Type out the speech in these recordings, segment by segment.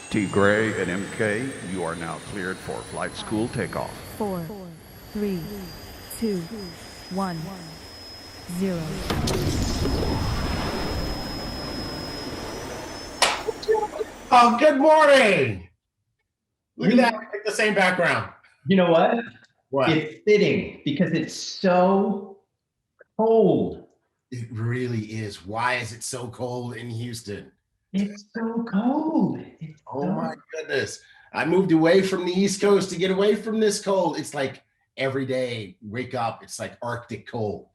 T. Gray and MK, you are now cleared for flight school takeoff. 4, 3, 2, 1, 0. Oh, good morning. Look at that, like the same background. You know what? What? It's fitting because it's so cold. It really is. Why is it so cold in Houston? It's so cold. Oh my goodness. I moved away from the East Coast to get away from this cold. It's like every day, wake up, it's like Arctic cold.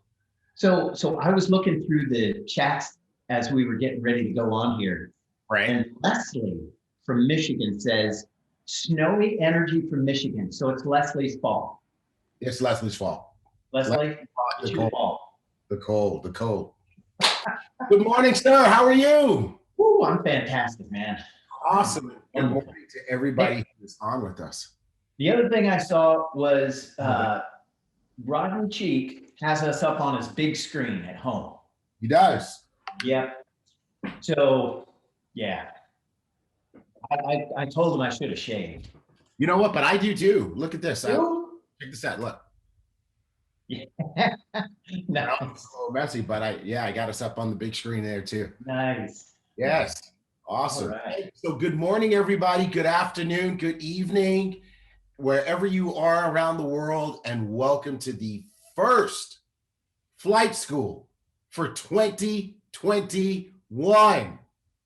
So I was looking through the chats as we were getting ready to go on here. Right. And Leslie from Michigan says, snowy energy from Michigan. So it's Leslie's fault. It's Leslie's fault. Leslie, The it's your fault. cold. Good morning, sir. How are you? Woo, I'm fantastic, man. Awesome. Good morning to everybody who's on with us. The other thing I saw was Rodney Cheek has us up on his big screen at home. He does. Yep. So, yeah. I told him I should have shaved. You know what? But I do too. Look at this. Check this out. Look. Yeah. It's Nice. a little messy, but I got us up on the big screen there too. Nice. Yes. Awesome. All right. So good morning, everybody. Good afternoon, good evening, wherever you are around the world, and welcome to the first flight school for 2021.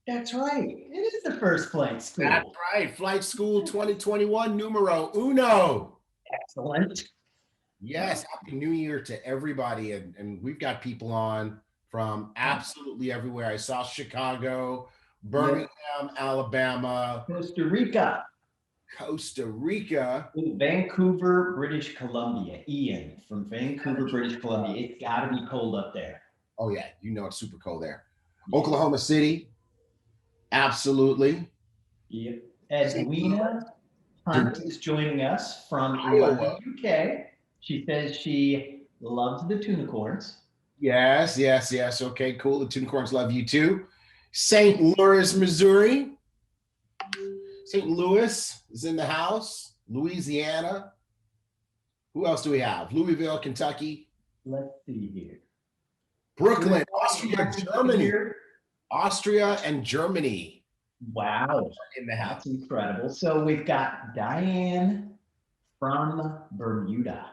That's right. It is the first flight school. That's right. Flight School 2021, numero uno. Excellent. Yes. Happy New Year to everybody. And we've got people on from absolutely everywhere. I saw Chicago, Birmingham, Alabama, Costa Rica. Ooh, Vancouver, British Columbia. Ian from Vancouver, British Columbia. It's got to be cold up there. Oh, yeah. You know it's super cold there. Oklahoma City. Absolutely. Yep. Edwina Hunt is joining us from Iowa, UK. She says she loves the tunicorns. Yes. Okay, cool. The Tunicorns love you too. St. Louis, Missouri. St. Louis is in the house. Louisiana. Who else do we have? Louisville, Kentucky. Let's see here. Brooklyn, Austria and Germany. Wow. In the house. That's incredible. So we've got Diane from Bermuda.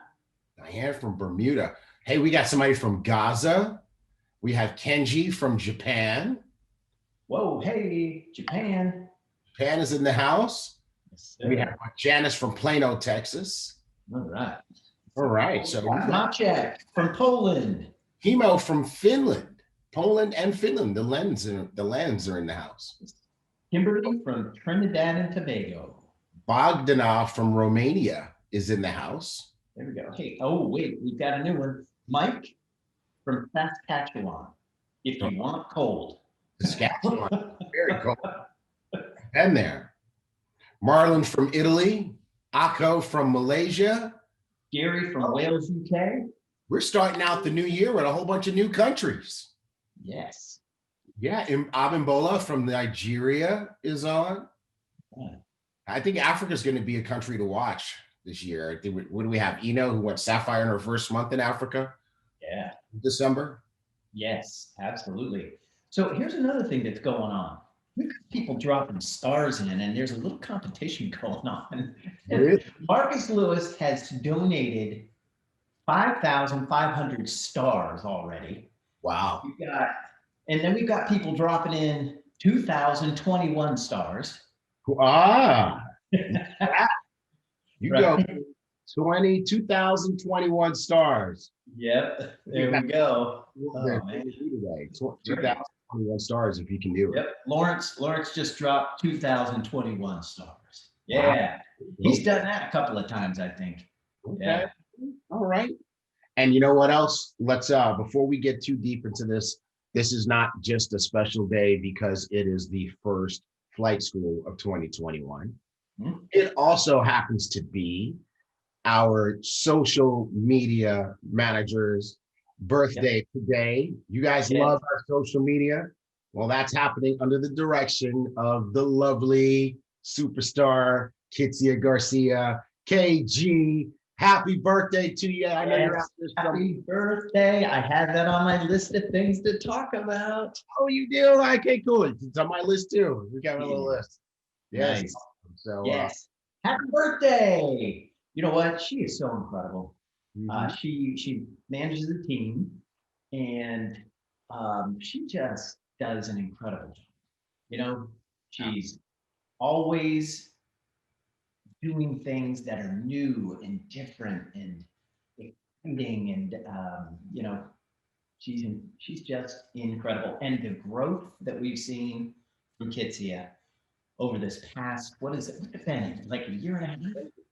Diane from Bermuda. Hey, we got somebody from Gaza. We have Kenji from Japan. Whoa, hey, Japan. Japan is in the house. Yes, We have Janice from Plano, Texas. All right. All right. So Maciek from Poland. Himo from Finland. Poland and Finland. The lands are in the house. Kimberly from Trinidad and Tobago. Bogdanov from Romania is in the house. There we go. Hey, oh wait, we've got a new one. Mike from Saskatchewan. If you want cold. Saskatchewan. Very cold. Been there. Marlon from Italy. Akko from Malaysia. Gary from Wales, UK. We're starting out the new year with a whole bunch of new countries. Yes. Yeah, Abimbola from Nigeria is on. Yeah. I think Africa is going to be a country to watch this year. I think, what do we have? Eno, who went Sapphire in her first month in Africa? Yeah. December? Yes, absolutely. So here's another thing that's going on. We've got people dropping stars in, and there's a little competition going on. Marcus Lewis has donated 5,500 stars already. Wow. And then we've got people dropping in 2,021 stars. Ah. You Right. go 2,021 stars. Yep, there we go. Today. 2,021 stars if you can do it. Yep, Lawrence just dropped 2,021 stars. Yeah, he's done that a couple of times, I think. Okay. Yeah. All right. And you know what else? Let's before we get too deep into this is not just a special day because it is the first flight school of 2021. Mm-hmm. It also happens to be our social media manager's birthday today. You guys love our social media? Well, that's happening under the direction of the lovely superstar, Kitsia Garcia. KG, happy birthday to you. I know you're out there. Happy birthday. I had that on my list of things to talk about. Oh, you do? Okay, cool. It's on my list too. We got a little list. Yes. Nice. So, Yes. Happy birthday. You know what? She is so incredible. She manages a team, and she just does an incredible job. You know, she's always doing things that are new and different and exciting, and you know, she's just incredible. And the growth that we've seen from Kitsia over this past, what is it? What's it been? Like a year and a half?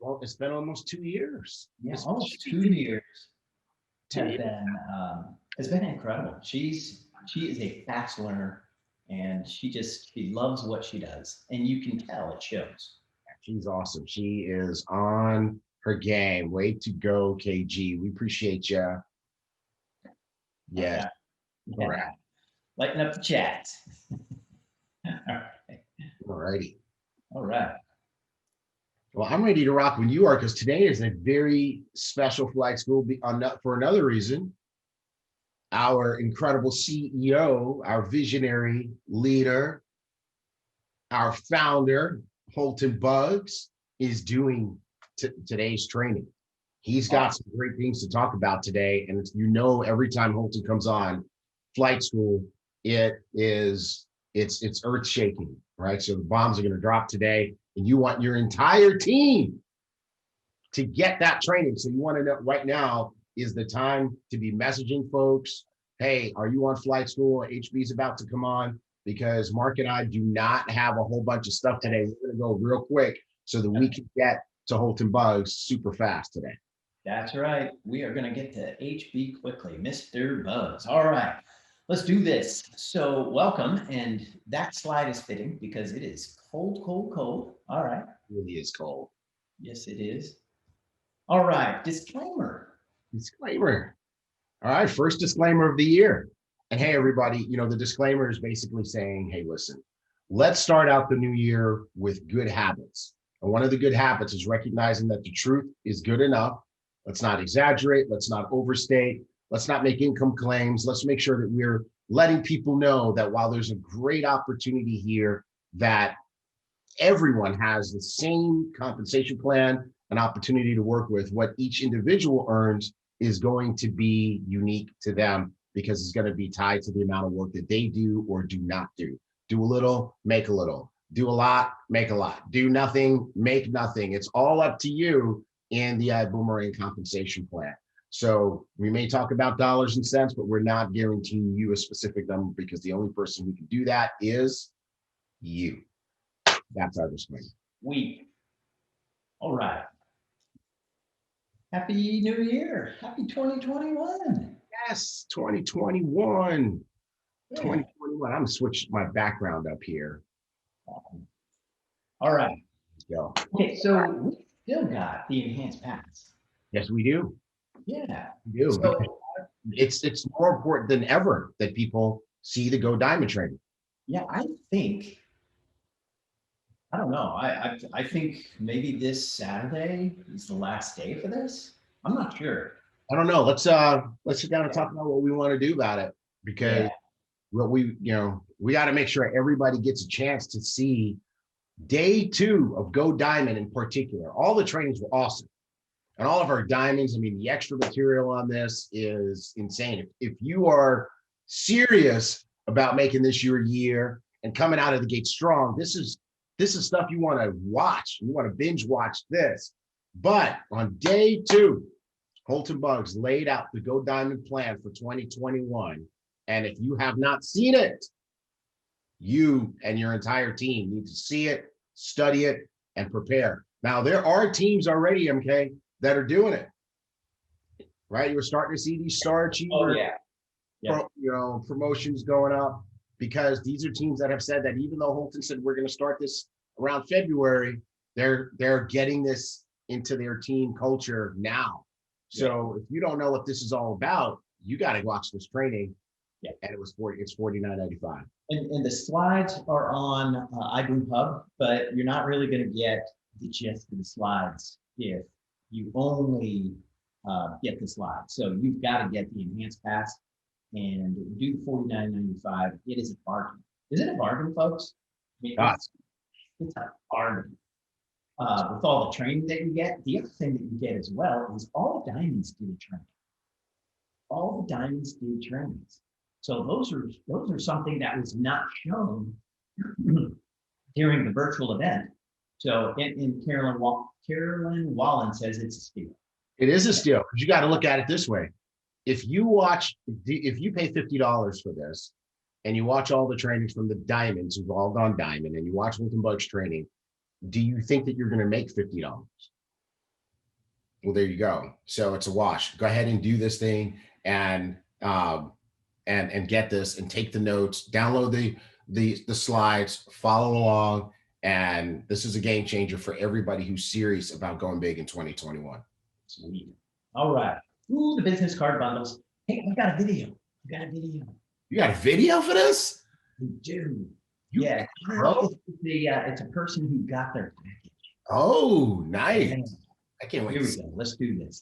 well, it's been almost 2 years. Yeah, It's almost 2 years. Two Has years. been has been incredible. She is a fast learner, and she loves what she does, and you can tell it shows. She's awesome. She is on her game. Way to go, KG. We appreciate you. Yes. Yeah. All right. Lighten up the chat. All right. All righty. All right. Well, I'm ready to rock when you are, because today is a very special flight school for another reason. Our incredible CEO, our visionary leader, our founder, Holton Buggs, is doing today's training. He's got some great things to talk about today. And you know, every time Holton comes on flight school, it's earth shaking, right? So the bombs are going to drop today, and you want your entire team to get that training. So you want to know right now is the time to be messaging folks. Hey, are you on flight school? HB is about to come on, because Mark and I do not have a whole bunch of stuff today. We're going to go real quick so that we can get to Holton Buggs super fast today. That's right. We are going to get to HB quickly, Mr. Buggs. All right, let's do this. So welcome. And that slide is fitting because it is cold, cold, cold. All right. It really is cold. Yes, it is. All right. Disclaimer. Disclaimer. All right. First disclaimer of the year. And hey, everybody, you know, the disclaimer is basically saying, hey, listen, let's start out the new year with good habits. And one of the good habits is recognizing that the truth is good enough. Let's not exaggerate. Let's not overstate. Let's not make income claims. Let's make sure that we're letting people know that while there's a great opportunity here, that everyone has the same compensation plan and opportunity to work with. What each individual earns is going to be unique to them, because it's going to be tied to the amount of work that they do or do not do. Do a little, make a little. Do a lot, make a lot. Do nothing, make nothing. It's all up to you in the Ibüümerang compensation plan. So we may talk about dollars and cents, but we're not guaranteeing you a specific number, because the only person who can do that is you. That's our disclaimer. All right. Happy New Year. Happy 2021. Yes, 2021. Yeah. 2021. I'm gonna switch my background up here. All right. Let's go. Okay, so we still got the enhanced pass. Yes, we do. Yeah. We do. So, It's more important than ever that people see the Go Diamond training. yeah, I think, I don't know. I think maybe this Saturday is the last day for this. I'm not sure. I don't know. Let's sit down and talk about what we want to do about it, because what we got to make sure everybody gets a chance to see day 2 of Go Diamond in particular. All the trainings were awesome. And all of our diamonds, I mean, the extra material on this is insane. If you are serious about making this your year and coming out of the gate strong, this is stuff you want to watch. You want to binge watch this. But on day 2, Holton Buggs laid out the Go Diamond plan for 2021. And if you have not seen it, you and your entire team need to see it, study it, and prepare. Now, there are teams already, MK, that are doing it, right? You were starting to see these star achiever, promotions going up, because these are teams that have said that even though Holton said we're going to start this around February, they're getting this into their team culture now. So if you don't know what this is all about, you got to watch this training. Yeah. And it's $49.95. And the slides are on iBoom Hub, but you're not really going to get the gist of the slides if you only get the slides. So you've got to get the enhanced pass and do $49.95. It is a bargain. Is it a bargain, folks? I mean, it's a bargain. With all the training that you get, the other thing that you get as well is all the diamonds do training. All the diamonds do trainings. So those are something that was not shown during the virtual event. So in Carolyn Wallen says it's a steal. It is a steal because you got to look at it this way. If you pay $50 for this and you watch all the trainings from the diamonds who've all gone diamond and you watch Holton Buggs training, do you think that you're going to make $50? Well, there you go. So it's a wash. Go ahead and do this thing and get this and take the notes, download the slides, follow along. And this is a game changer for everybody who's serious about going big in 2021. Sweet. All right. Ooh, the business card bundles. Hey, I got a video. You got a video for this? We do. Yeah. It's a person who got their package. Oh, nice. I can't wait. Here we go. Let's do this.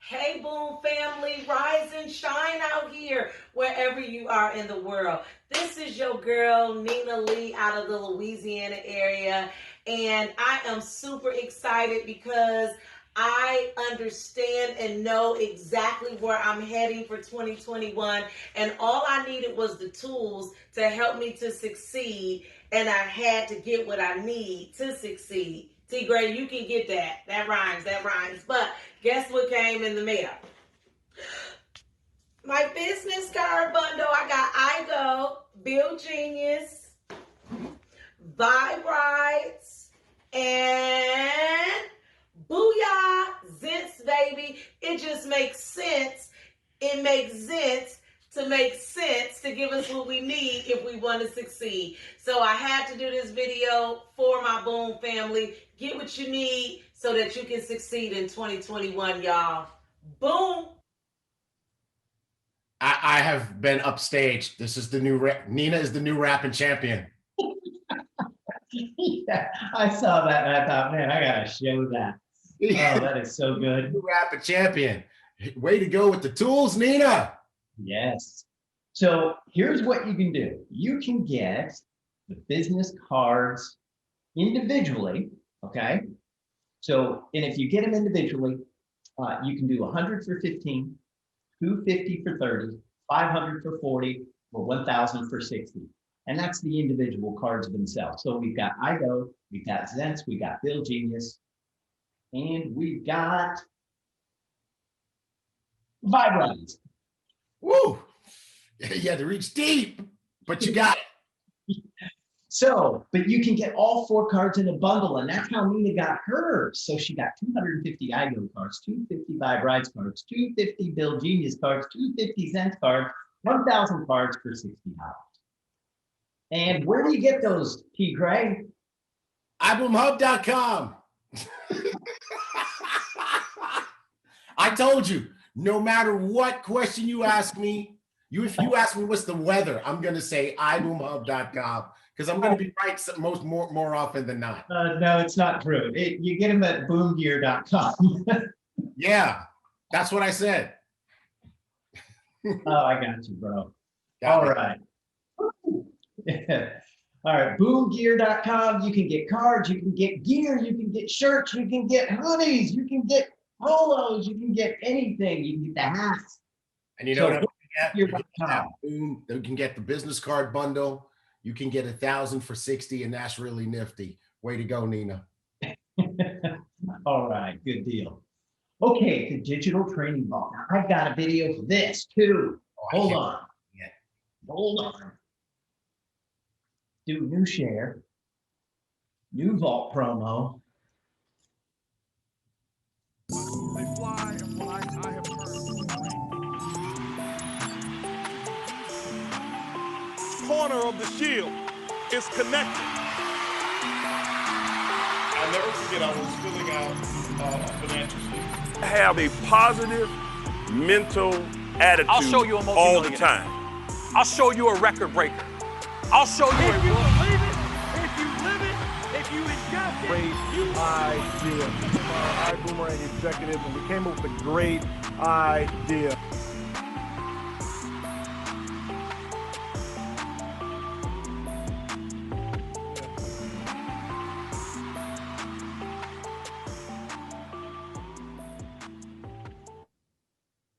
Hey, BÜM family, rise and shine out here, wherever you are in the world. This is your girl, Nina Lee, out of the Louisiana area, and I am super excited because I understand and know exactly where I'm heading for 2021, and all I needed was the tools to help me to succeed, and I had to get what I need to succeed. T-Gray, you can get that. That rhymes. But guess what came in the mail? My business card bundle. I got iGo, Build Genius, Vibe Rides, and Booyah Zents, baby. It just makes sense. It makes sense to make sense to give us what we need if we want to succeed. So I had to do this video for my BÜM family. Get what you need so that you can succeed in 2021, y'all. Boom. I have been upstaged. This is the new Nina is the new rapping champion. Yeah, I saw that and I thought, man, I gotta show that. Oh, that is so good. New rapping champion. Way to go with the tools, Nina. Yes. So here's what you can do. You can get the business cards individually, okay? So, and if you get them individually, you can do 100 for 15, 250 for 30, 500 for 40, or 1,000 for 60. And that's the individual cards themselves. So we've got iGo, we've got Zents, we got Build Genius, and we've got Vibe Rides. Woo! You had to reach deep, but you got it. So, but you can get all 4 cards in a bundle, and that's how Nina got hers. So she got 250 iGo cards, 250 Vibe Rides cards, 250 Build Genius cards, 250 Zents cards, 1,000 cards for $60. And where do you get those, T. Gray? IBOOMHub.com. I told you, no matter what question you ask me, if you ask me what's the weather, I'm going to say IBOOMHub.com because I'm going to be right more often than not. No, it's not true. You get them at boomgear.com. Yeah, that's what I said. Oh, I got you, bro. All right. All right, boomgear.com. You can get cards, you can get gear, you can get shirts, you can get hoodies, you can get polos, you can get anything. You can get the hats. And you know what? You can get the business card bundle. You can get 1,000 for 60, and that's really nifty. Way to go, Nina. All right, good deal. Okay, the digital training vault. Now, I've got a video for this too. Hold on. Hold on. Do new share, new vault promo. They fly and fly. I have heard. Corner of the shield is connected. I'll never forget, I was filling out a financial statement. Have a positive mental attitude I'll show you a all the multi-millionaire. time. I'll show you a record breaker. I'll show you If you a believe it, if you live it, if you ingest it, Great idea. Ibüümerang executives, and we came up with a great idea.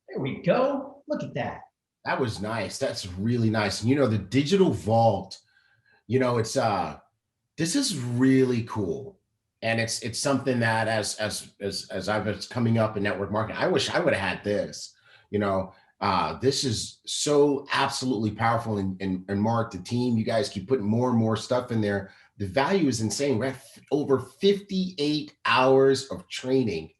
There we go. Look at that. That was nice. That's really nice. And the digital vault, it's this is really cool. And it's something that as I was coming up in network marketing, I wish I would have had this. This is so absolutely powerful. And Mark, the team, you guys keep putting more and more stuff in there. The value is insane. We're at over 58 hours of training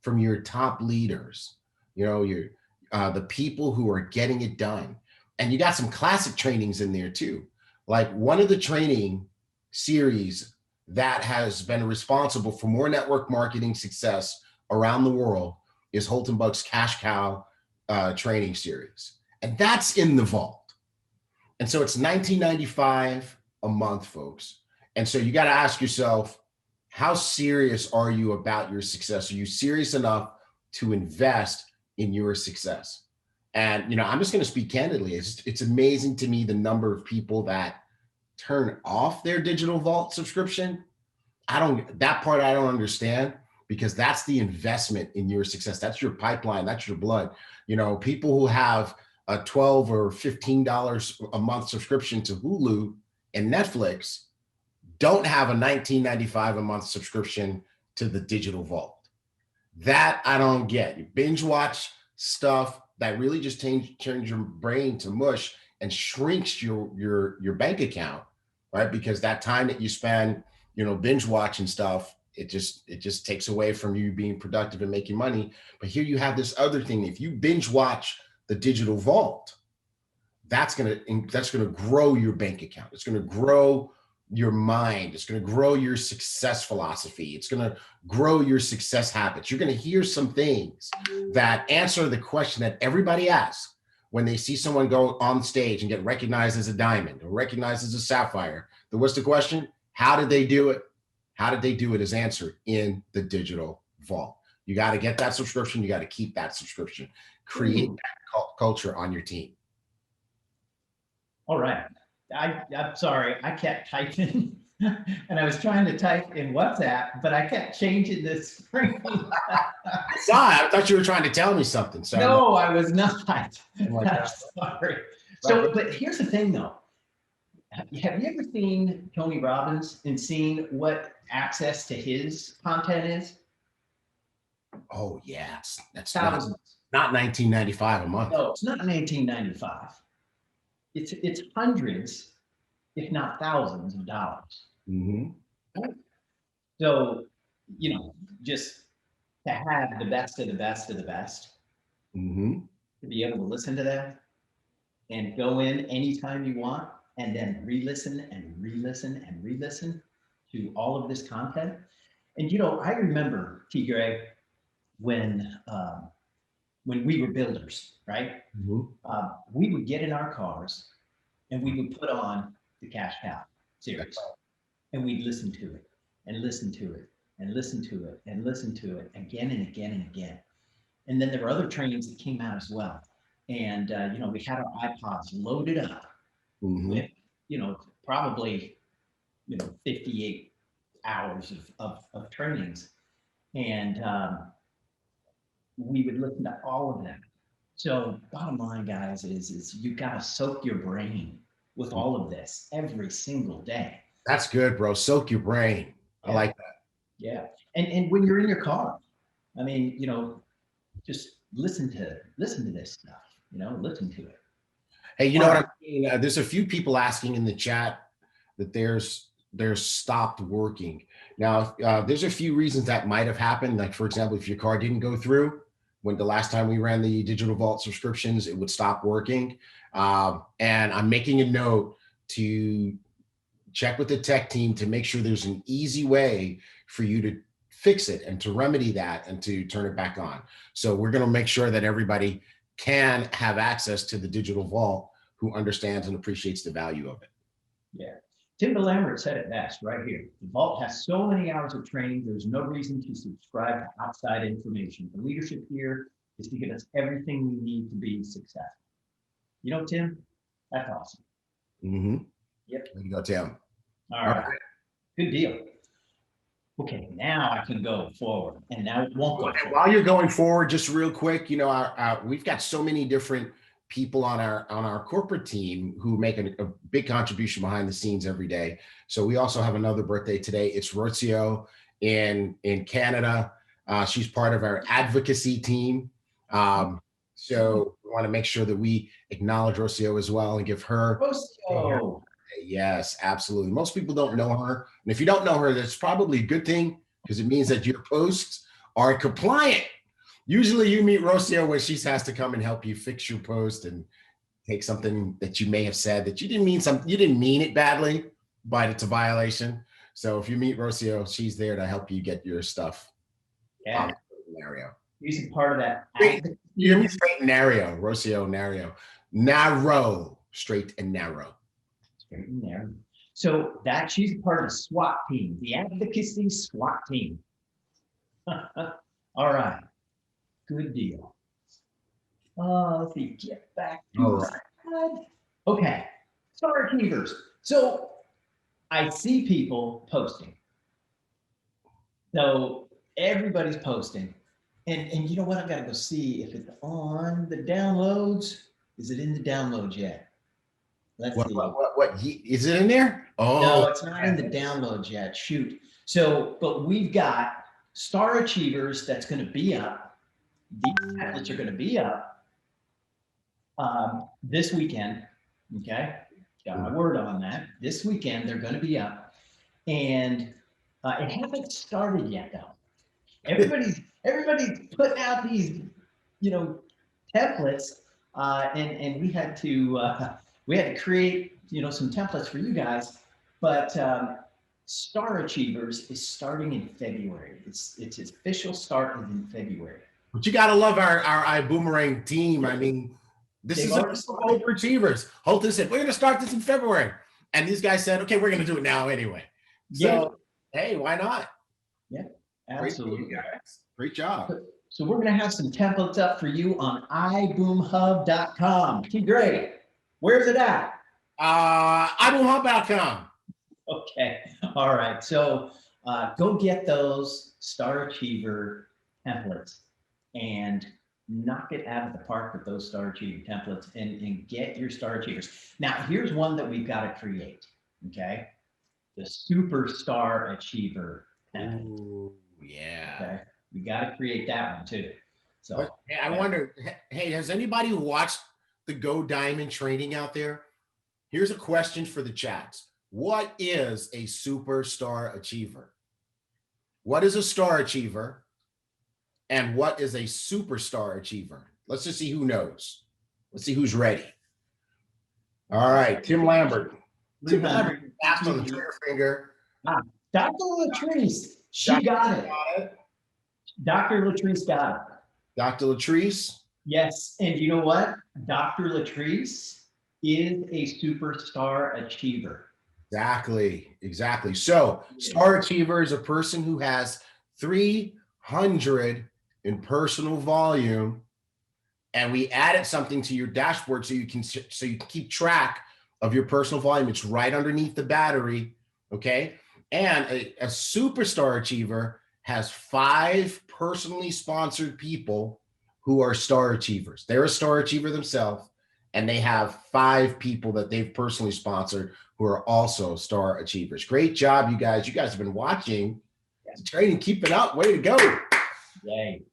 from your top leaders. The people who are getting it done. And you got some classic trainings in there too. Like one of the training series that has been responsible for more network marketing success around the world is Holton Buggs Cash Cow training series. And that's in the vault. And so it's $19.95 a month, folks. And so you got to ask yourself, how serious are you about your success? Are you serious enough to invest in your success? And, I'm just going to speak candidly. It's amazing to me the number of people that turn off their digital vault subscription. That part I don't understand, because that's the investment in your success. That's your pipeline. That's your blood. People who have a $12 or $15 a month subscription to Hulu and Netflix don't have a $19.95 a month subscription to the digital vault. That I don't get. You binge watch stuff that really just turns your brain to mush and shrinks your bank account, right? Because that time that you spend, binge watching stuff, it just takes away from you being productive and making money. But here you have this other thing. If you binge watch the digital vault, that's gonna grow your bank account. It's gonna grow your mind. It's going to grow your success philosophy. It's going to grow your success habits. You're going to hear some things that answer the question that everybody asks when they see someone go on stage and get recognized as a diamond or recognized as a sapphire. Then what's the question? How did they do it? How did they do it is answered in the digital vault. You got to get that subscription. You got to keep that subscription. Create that culture on your team. All right. I'm sorry, I kept typing and I was trying to type in WhatsApp, but I kept changing the screen. I thought you were trying to tell me something. So no, I was not. I'm sorry. So, but here's the thing though. Have you ever seen Tony Robbins and seen what access to his content is? Oh yes, that's thousands. Not $19.95 a month. No, it's not $19.95. It's hundreds, if not thousands of dollars. Mm-hmm. So, just to have the best of the best of the best, mm-hmm. to be able to listen to that and go in anytime you want and then re-listen and re-listen and re-listen to all of this content. And, I remember, T. Greg, when we were builders, right? Mm-hmm. We would get in our cars and we would put on the Cash Cow series and we'd listen to it and listen to it and listen to it and listen to it again and again and again. And then there were other trainings that came out as well. And, we had our iPods loaded up mm-hmm. with, probably, 58 hours of trainings. And, we would listen to all of them. So bottom line, guys, is you got to soak your brain with all of this every single day. That's good, bro. Soak your brain. Yeah. I like that. Yeah. And when you're in your car, I mean, just listen to this stuff, listen to it. Hey, what I mean? There's a few people asking in the chat that there's stopped working. Now, there's a few reasons that might have happened. Like, for example, if your car didn't go through, when the last time we ran the digital vault subscriptions, it would stop working. And I'm making a note to check with the tech team to make sure there's an easy way for you to fix it and to remedy that and to turn it back on. So we're going to make sure that everybody can have access to the digital vault, who understands and appreciates the value of it. Yeah. Tim Lambert said it best right here. The vault has so many hours of training, there's no reason to subscribe to outside information. The leadership here is to give us everything we need to be successful. You know, Tim, that's awesome. Mm-hmm. Yep. There you go, Tim. All right. Good deal. Okay, now I can go forward, and now it won't go forward. While you're going forward, just real quick, you know, we've got so many different people on our corporate team who make a big contribution behind the scenes every day. So we also have another birthday today. It's Rocio in Canada. She's part of our advocacy team. So we want to make sure that we acknowledge Rocio as well and give her. Rocio. Yes, absolutely. Most people don't know her. And if you don't know her, that's probably a good thing, because it means that your posts are compliant. Usually you meet Rocio when she has to come and help you fix your post and take something that you may have said that you didn't mean it badly, but it's a violation. So if you meet Rocio, she's there to help you get your stuff. Yeah. Scenario. He's a part of that. You hear me straight and narrow, Rocio, narrow, straight and narrow. Straight and narrow. So that she's a part of the SWAT team, the advocacy SWAT team. All right. Good deal. Let's see, get back to the slide. Okay, Star Achievers. So I see people posting. So everybody's posting. And you know what? I've got to go see if it's on the downloads. Is it in the downloads yet? Let's see. What is it in there? Oh, no, it's not in the downloads yet. Shoot. So, but we've got Star Achievers that's going to be up. These templates are going to be up this weekend. Okay, got my word on that. This weekend they're going to be up, and it hasn't started yet though. Everybody's putting out these, templates, and we had to create some templates for you guys, but Star Achievers is starting in February. Its official start is in February. But you got to love our Ibüümerang team. I mean, this is for achievers. Holton said, we're going to start this in February. And these guys said, okay, we're going to do it now anyway. So, hey, why not? Yeah, absolutely. Great job. So we're going to have some templates up for you on iboomhub.com. Great. Where's it at? iboomhub.com. Okay. All right. So go get those Star Achiever templates and knock it out of the park with those Star Achiever templates and get your Star Achievers. Now, here's one that we've got to create. Okay. The Superstar Achiever template. Ooh, yeah. Okay. We got to create that one too. So but, hey, I wonder, hey, has anybody watched the Go Diamond training out there? Here's a question for the chats. What is a superstar achiever? What is a star achiever? And what is a superstar achiever? Let's just see who knows. Let's see who's ready. All right, Tim Lambert. Tim Lambert tapped on the trigger finger. Dr. Latrice, she got it. Dr. Latrice got it. Dr. Latrice? Yes, and you know what? Dr. Latrice is a superstar achiever. Exactly. So, star achiever is a person who has 300 in personal volume, and we added something to your dashboard so you can keep track of your personal volume. It's right underneath the battery, okay? And a superstar achiever has 5 personally sponsored people who are star achievers. They're a star achiever themselves, and they have 5 people that they've personally sponsored who are also star achievers. Great job, you guys. You guys have been watching the training. Keep it up. Way to go. Yay.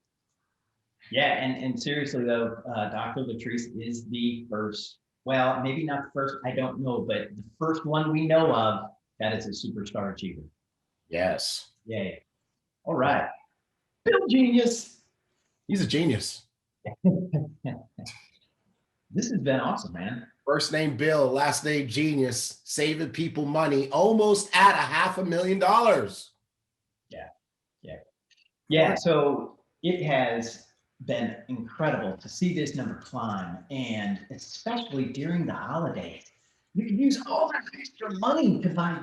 Yeah, and seriously though, Dr. Latrice is the first, well, maybe not the first, I don't know, but the first one we know of that is a superstar achiever. Yes. Yay. All right. Bill Genius. He's a genius. This has been awesome, man. First name Bill, last name Genius, saving people money almost at $500,000. Yeah. So it has been incredible to see this number climb, and especially during the holidays. You can use all that extra money to buy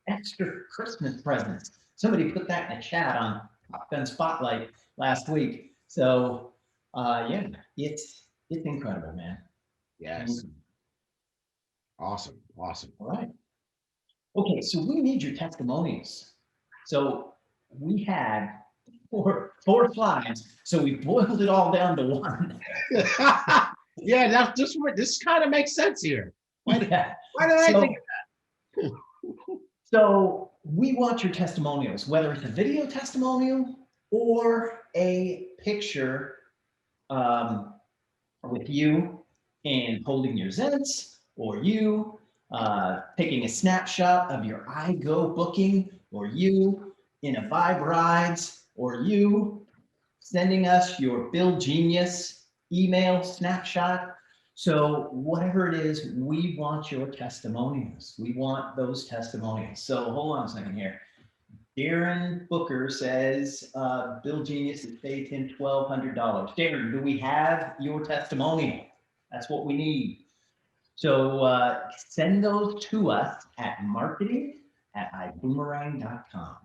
extra Christmas presents. Somebody put that in the chat on Top Gun Spotlight last week. So yeah, it's incredible, man. Yes. Awesome. Awesome. All right. Okay, so we need your testimonials. So we had four slides, so we boiled it all down to one. Yeah, that's just what this kind of makes sense here. Why did I think of that? So we want your testimonials, whether it's a video testimonial or a picture with you and holding your Zents, or you taking a snapshot of your iGo booking, or you in a Vibe Rides, or you sending us your Bill Genius email snapshot. So whatever it is, we want your testimonials. We want those testimonials. So hold on a second here. Darren Booker says, Bill Genius has paid him $1,200. Darren, do we have your testimonial? That's what we need. So send those to us at marketing@iboomerang.com.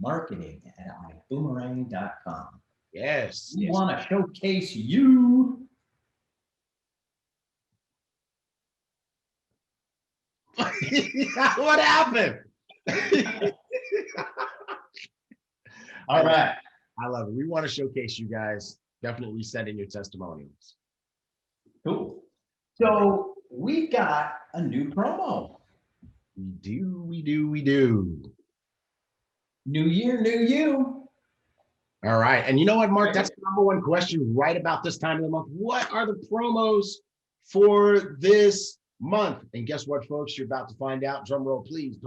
Marketing@iboomerang.com. Yes. We want to showcase you. What happened? All right. I love it. We want to showcase you guys. Definitely send in your testimonials. Cool. So we got a new promo. We do. New year, new you. All right. And you know what, Mark? That's the number one question right about this time of the month. What are the promos for this month? And guess what, folks? You're about to find out. Drum roll, please.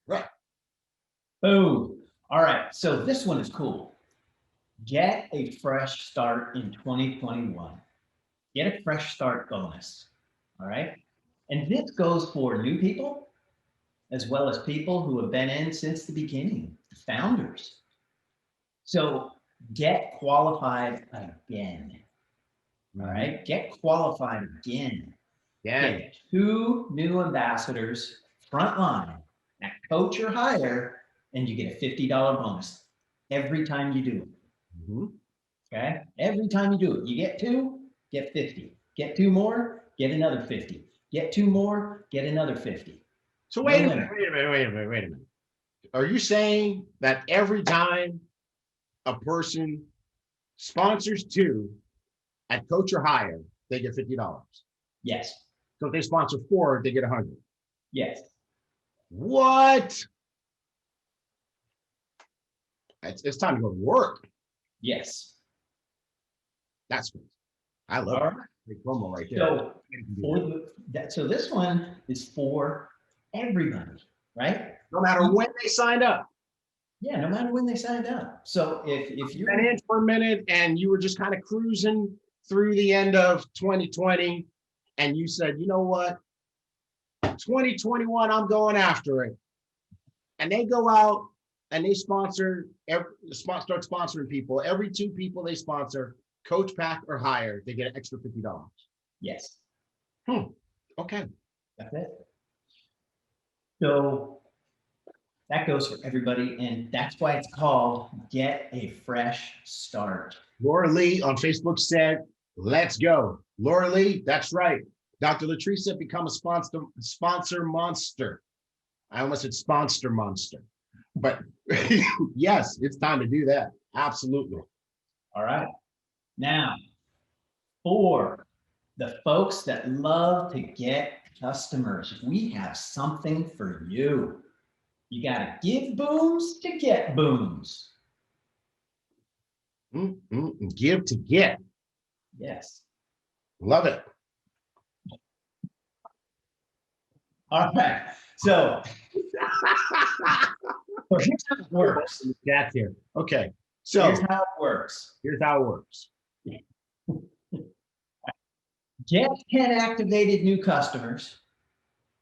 Right. Boom. All right. So this one is cool. Get a fresh start in 2021. Get a fresh start bonus. All right. And this goes for new people as well as people who have been in since the beginning, founders. So get qualified again. All right. Get qualified again. Get 2 new ambassadors frontline at Coach or Hire, and you get a $50 bonus every time you do it. Okay. Every time you do it, you get 2, get 50. Get 2 more, get another 50. Get 2 more, get another 50. So wait a minute. Are you saying that every time a person sponsors 2 at Coach or Hire, they get $50? Yes. So if they sponsor 4, they get 100? Yes. What? It's time to go to work. Yes. That's good. I love it. Big promo right there. So this one is for everybody, right? No matter when they signed up. Yeah, no matter when they signed up. So if you're been in for a minute and you were just kind of cruising through the end of 2020, and you said, you know what, 2021, I'm going after it. And they go out and they start sponsoring people. Every 2 people they sponsor, Coach, Pack, or Hire, they get an extra $50. Yes. Okay. That's it. So that goes for everybody, and that's why it's called Get a Fresh Start. Laura Lee on Facebook said, let's go. Laura Lee, that's right. Dr. Latrice said, become a sponsor monster. I almost said sponsor monster. But yes, it's time to do that. Absolutely. All right. Now, for the folks that love to get customers, we have something for you. You got to give booms to get booms. Give to get. Yes. Love it. All right. So here's how it works. That's here. Okay. So here's how it works. Get 10 activated new customers,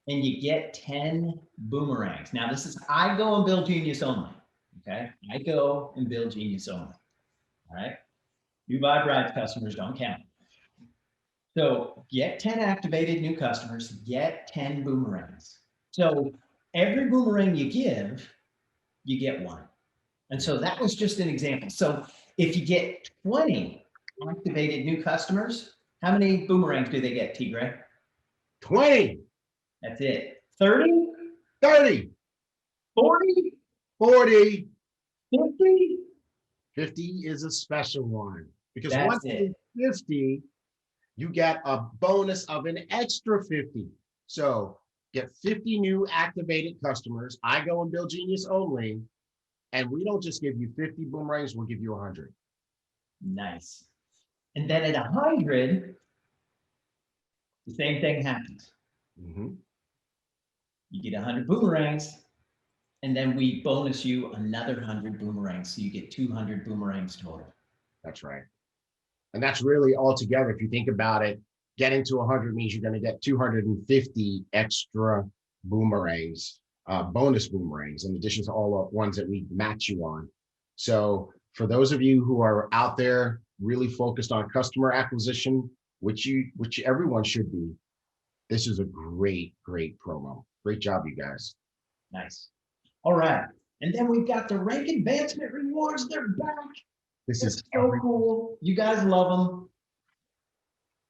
and you get 10 boomerangs. Now, this is iGo and Bill Genius only. Okay. iGo and Bill Genius only. All right. New buy brides customers don't count. So get 10 activated new customers, get 10 boomerangs. So every boomerang you give, you get one. And so that was just an example. So if you get 20 activated new customers, how many boomerangs do they get, T. Gray? 20. That's it. 30? 30. 40? 40. 50? 50 is a special one because That's once it. it's 50, you get a bonus of an extra 50. So get 50 new activated customers. I go and Bill Genius only, and we don't just give you 50 boomerangs, we'll give you 100. Nice. And then at 100, the same thing happens. Mm-hmm. You get 100 boomerangs, and then we bonus you another 100 boomerangs. So you get 200 boomerangs total. That's right. And that's really all together. If you think about it, getting to 100 means you're going to get 250 extra boomerangs, bonus boomerangs, in addition to all the ones that we match you on. So for those of you who are out there really focused on customer acquisition, which everyone should be, this is a great promo. Great job, you guys. Nice. All right. And then we've got the rank advancement rewards. They're back. This is so cool. You guys love them.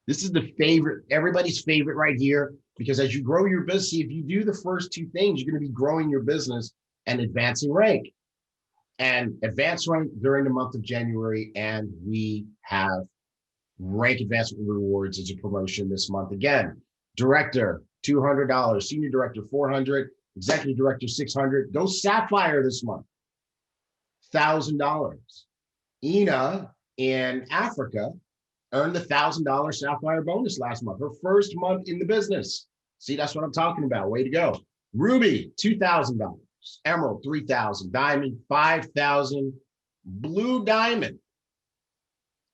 This is the favorite, everybody's favorite right here, because as you grow your business, if you do the first two things, you're going to be growing your business and advancing rank. And advance rank during the month of January, and we have rank advancement rewards as a promotion this month. Again, director, $200, senior director, $400, executive director, $600. Go Sapphire this month, $1,000. Ina in Africa earned the $1,000 Sapphire bonus last month, her first month in the business. See, that's what I'm talking about. Way to go. Ruby, $2,000. Emerald, $3,000. Diamond, $5,000. Blue Diamond.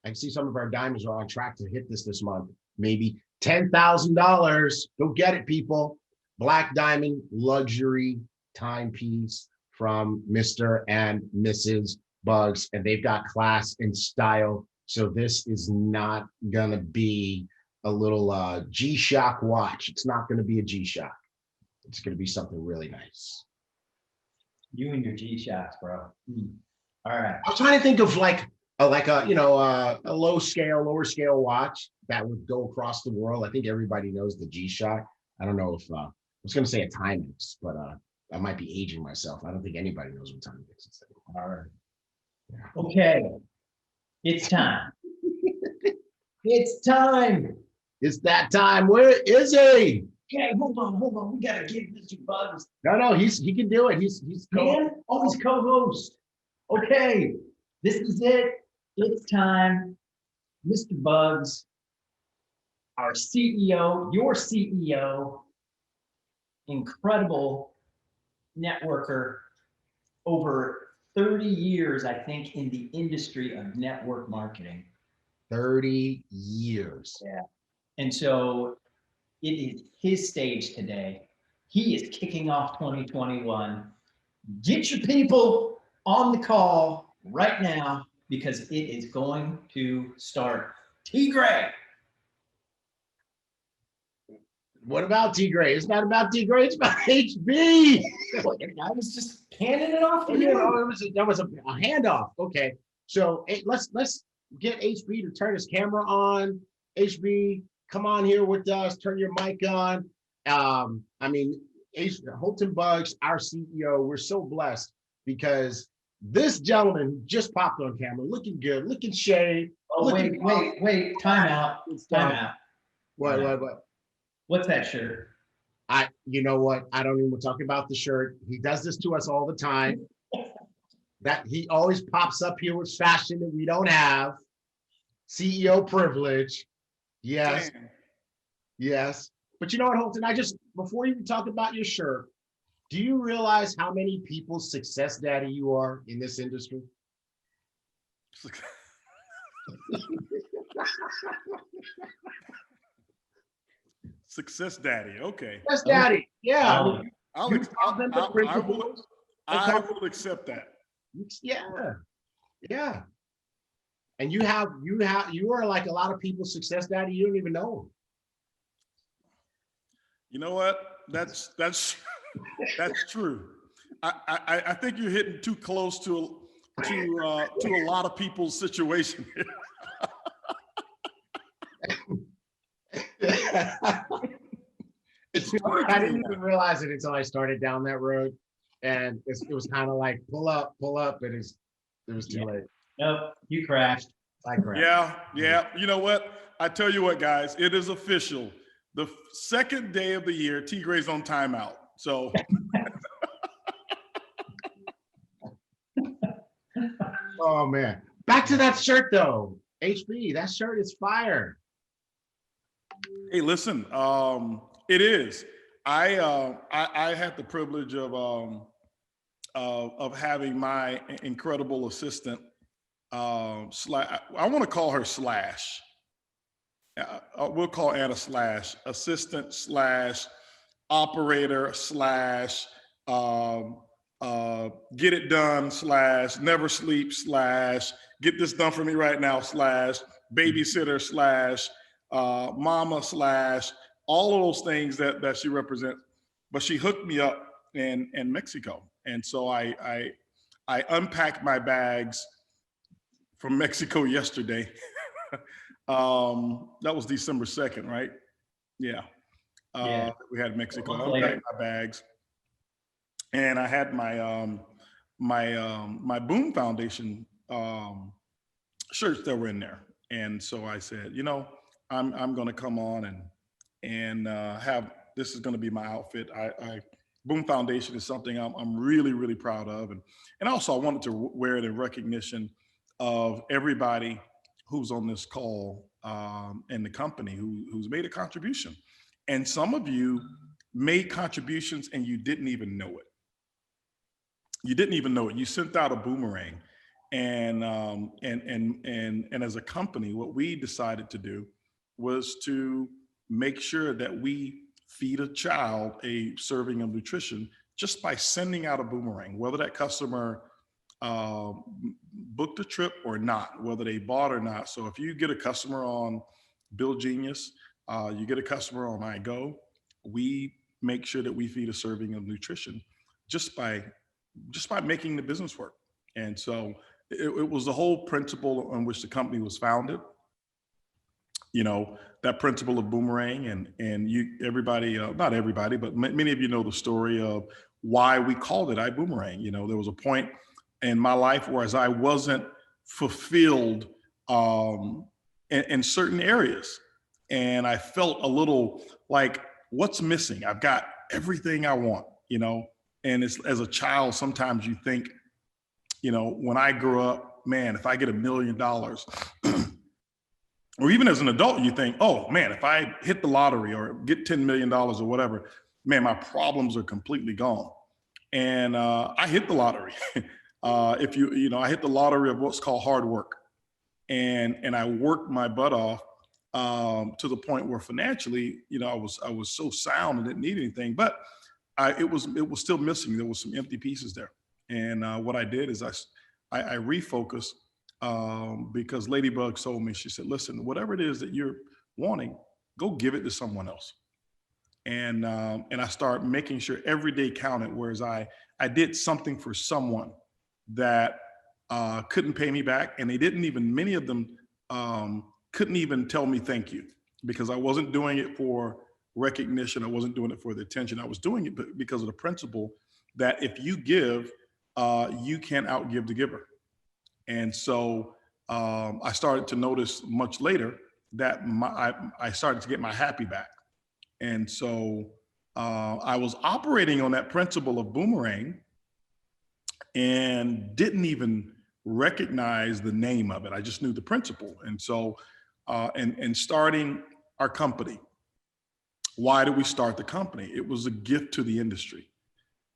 I can see some of our diamonds are on track to hit this month. Maybe $10,000. Go get it, people. Black Diamond luxury timepiece from Mr. and Mrs. Buggs, and they've got class and style. So this is not gonna be a little G-Shock watch. It's not gonna be a G-Shock. It's gonna be something really nice. You and your G-Shocks, bro. All right. I was trying to think of like a lower scale watch that would go across the world. I think everybody knows the G-Shock. I don't know if I was gonna say a Timex, but I might be aging myself. I don't think anybody knows what Timex is anymore. All right. Okay, it's time. It's time. It's that time. Where is he? Okay, hold on. We gotta give Mr. Buggs. No, he can do it. He's he's co-host. Okay, this is it. It's time. Mr. Buggs, our CEO, your CEO, incredible networker, over 30 years, I think, in the industry of network marketing. 30 years. Yeah. And so it is his stage today. He is kicking off 2021. Get your people on the call right now because it is going to start. T. Gray. What about T. Gray? It's not about T. Gray. It's about HB. I was just handing it off to you. That was a handoff. Okay. So let's get HB to turn his camera on. HB, come on here with us. Turn your mic on. Holton Buggs, our CEO, we're so blessed because this gentleman who just popped on camera, looking good, looking shaved. Oh, wait. Time out. What? What's that shirt? You know what? I don't even want to talk about the shirt. He does this to us all the time. That he always pops up here with fashion that we don't have. CEO privilege. Yes. Damn. Yes. But you know what, Holton? Before you talk about your shirt, do you realize how many people's success daddy you are in this industry? Success daddy. Okay. Success daddy. Yeah. I will accept that. Yeah. And you are like a lot of people's success daddy. You don't even know. You know what? That's that's true. I think you're hitting too close to a lot of people's situation here. I didn't even realize it until I started down that road, and it was kind of like pull up, and it was too late. Nope, you crashed. I crashed. Yeah. You know what? I tell you what, guys, it is official. The second day of the year, T. Gray's on timeout. So. Oh man, back to that shirt though. HB, that shirt is fire. Hey, listen, it is. I had the privilege of having my incredible assistant. I want to call her Slash. We'll call Anna Slash, assistant slash operator slash get it done slash never sleep slash get this done for me right now slash babysitter slash mama slash all of those things that she represents. But she hooked me up in Mexico, and so I unpacked my bags from Mexico yesterday. That was December 2nd, right? Yeah. We had Mexico. I unpacked my bags, and I had my my BÜM Foundation shirts that were in there. And so I said, you know, I'm going to come on and have, this is going to be my outfit. BÜM Foundation is something I'm really, really proud of. And also I wanted to wear it in recognition of everybody who's on this call and the company who's made a contribution. And some of you made contributions and you didn't even know it. You didn't even know it. You sent out a boomerang. And as a company, what we decided to do was to make sure that we feed a child a serving of nutrition just by sending out a boomerang, whether that customer booked a trip or not, whether they bought or not. So if you get a customer on Bill Genius, you get a customer on iGo, we make sure that we feed a serving of nutrition just by making the business work. And so it was the whole principle on which the company was founded. You know, that principle of boomerang, and everybody, not everybody, but many of you know the story of why we called it Ibüümerang. You know, there was a point in my life where as I wasn't fulfilled in certain areas, and I felt a little like, what's missing? I've got everything I want, you know, and it's, as a child, sometimes you think, you know, when I grow up, man, if I get $1 million, or even as an adult, you think, oh man, if I hit the lottery or get $10 million or whatever, man, my problems are completely gone. And I hit the lottery. I hit the lottery of what's called hard work. And I worked my butt off to the point where financially, you know, I was so sound and didn't need anything, but it was still missing. There was some empty pieces there. And what I did is I refocused because Ladybug told me, she said, listen, whatever it is that you're wanting, go give it to someone else. And I started making sure every day counted, whereas I did something for someone that couldn't pay me back. And they didn't even, many of them couldn't even tell me thank you, because I wasn't doing it for recognition. I wasn't doing it for the attention. I was doing it because of the principle that if you give, you can't outgive the giver. And so I started to notice much later that I started to get my happy back. And so I was operating on that principle of boomerang and didn't even recognize the name of it. I just knew the principle. And so, and starting our company, why did we start the company? It was a gift to the industry.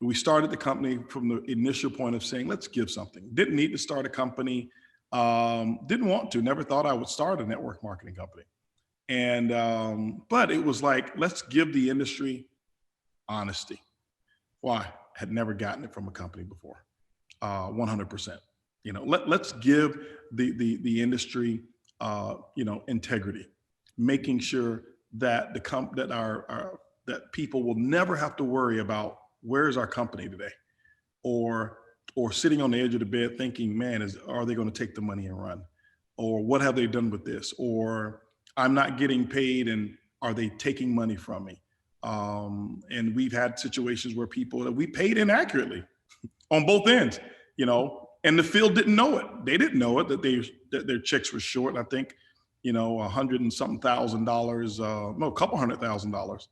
We started the company from the initial point of saying, let's give something. Didn't need to start a company. Didn't want to, never thought I would start a network marketing company. And, but it was like, let's give the industry honesty. Why? Had never gotten it from a company before, 100%. You know, let's give the industry, integrity, making sure that that people will never have to worry about where's our company today, or sitting on the edge of the bed thinking, man, are they going to take the money and run, or what have they done with this, or I'm not getting paid and are they taking money from me? And we've had situations where people that we paid inaccurately on both ends, and the field didn't know it. They didn't know it, that their checks were short. I think, $100 and something thousand, no, a couple $100,000.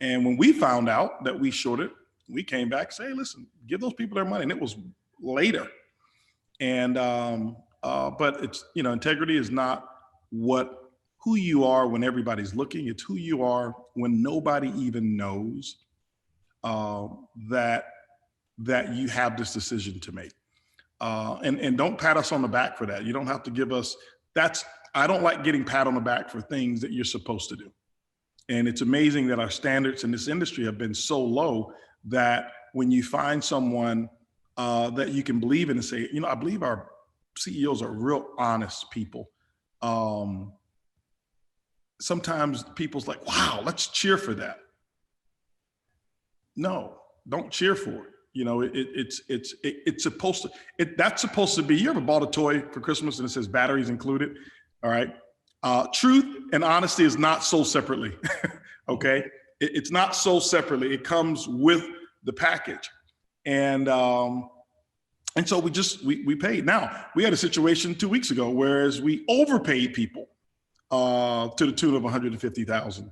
And when we found out that we shorted, we came back and say, hey, listen, give those people their money. And it was later. And, but it's, integrity is not who you are when everybody's looking. It's who you are when nobody even knows that you have this decision to make. And don't pat us on the back for that. You don't have to give us, I don't like getting pat on the back for things that you're supposed to do. And it's amazing that our standards in this industry have been so low that when you find someone that you can believe in and say, I believe our CEOs are real honest people. Sometimes people's like, wow, let's cheer for that. No, don't cheer for it. It's supposed to, that's supposed to be, you ever bought a toy for Christmas and it says batteries included? All right. Truth and honesty is not sold separately. Okay. It's not sold separately. It comes with the package. And so we paid. Now we had a situation 2 weeks ago, whereas we overpaid people to the tune of $150,000.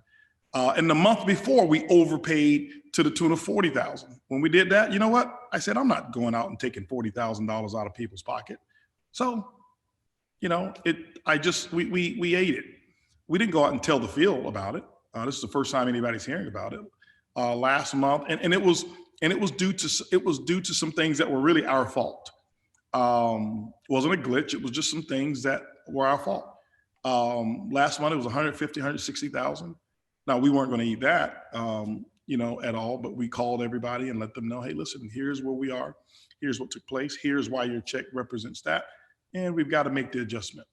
And the month before, we overpaid to the tune of $40,000. When we did that, you know what? I said, I'm not going out and taking $40,000 out of people's pocket. So, we ate it. We didn't go out and tell the field about it. This is the first time anybody's hearing about it. Last month, and it was due to some things that were really our fault. Wasn't a glitch. It was just some things that were our fault. Last month it was $160,000. Now we weren't going to eat that, at all, but we called everybody and let them know, hey, listen, here's where we are. Here's what took place. Here's why your check represents that. And we've got to make the adjustment.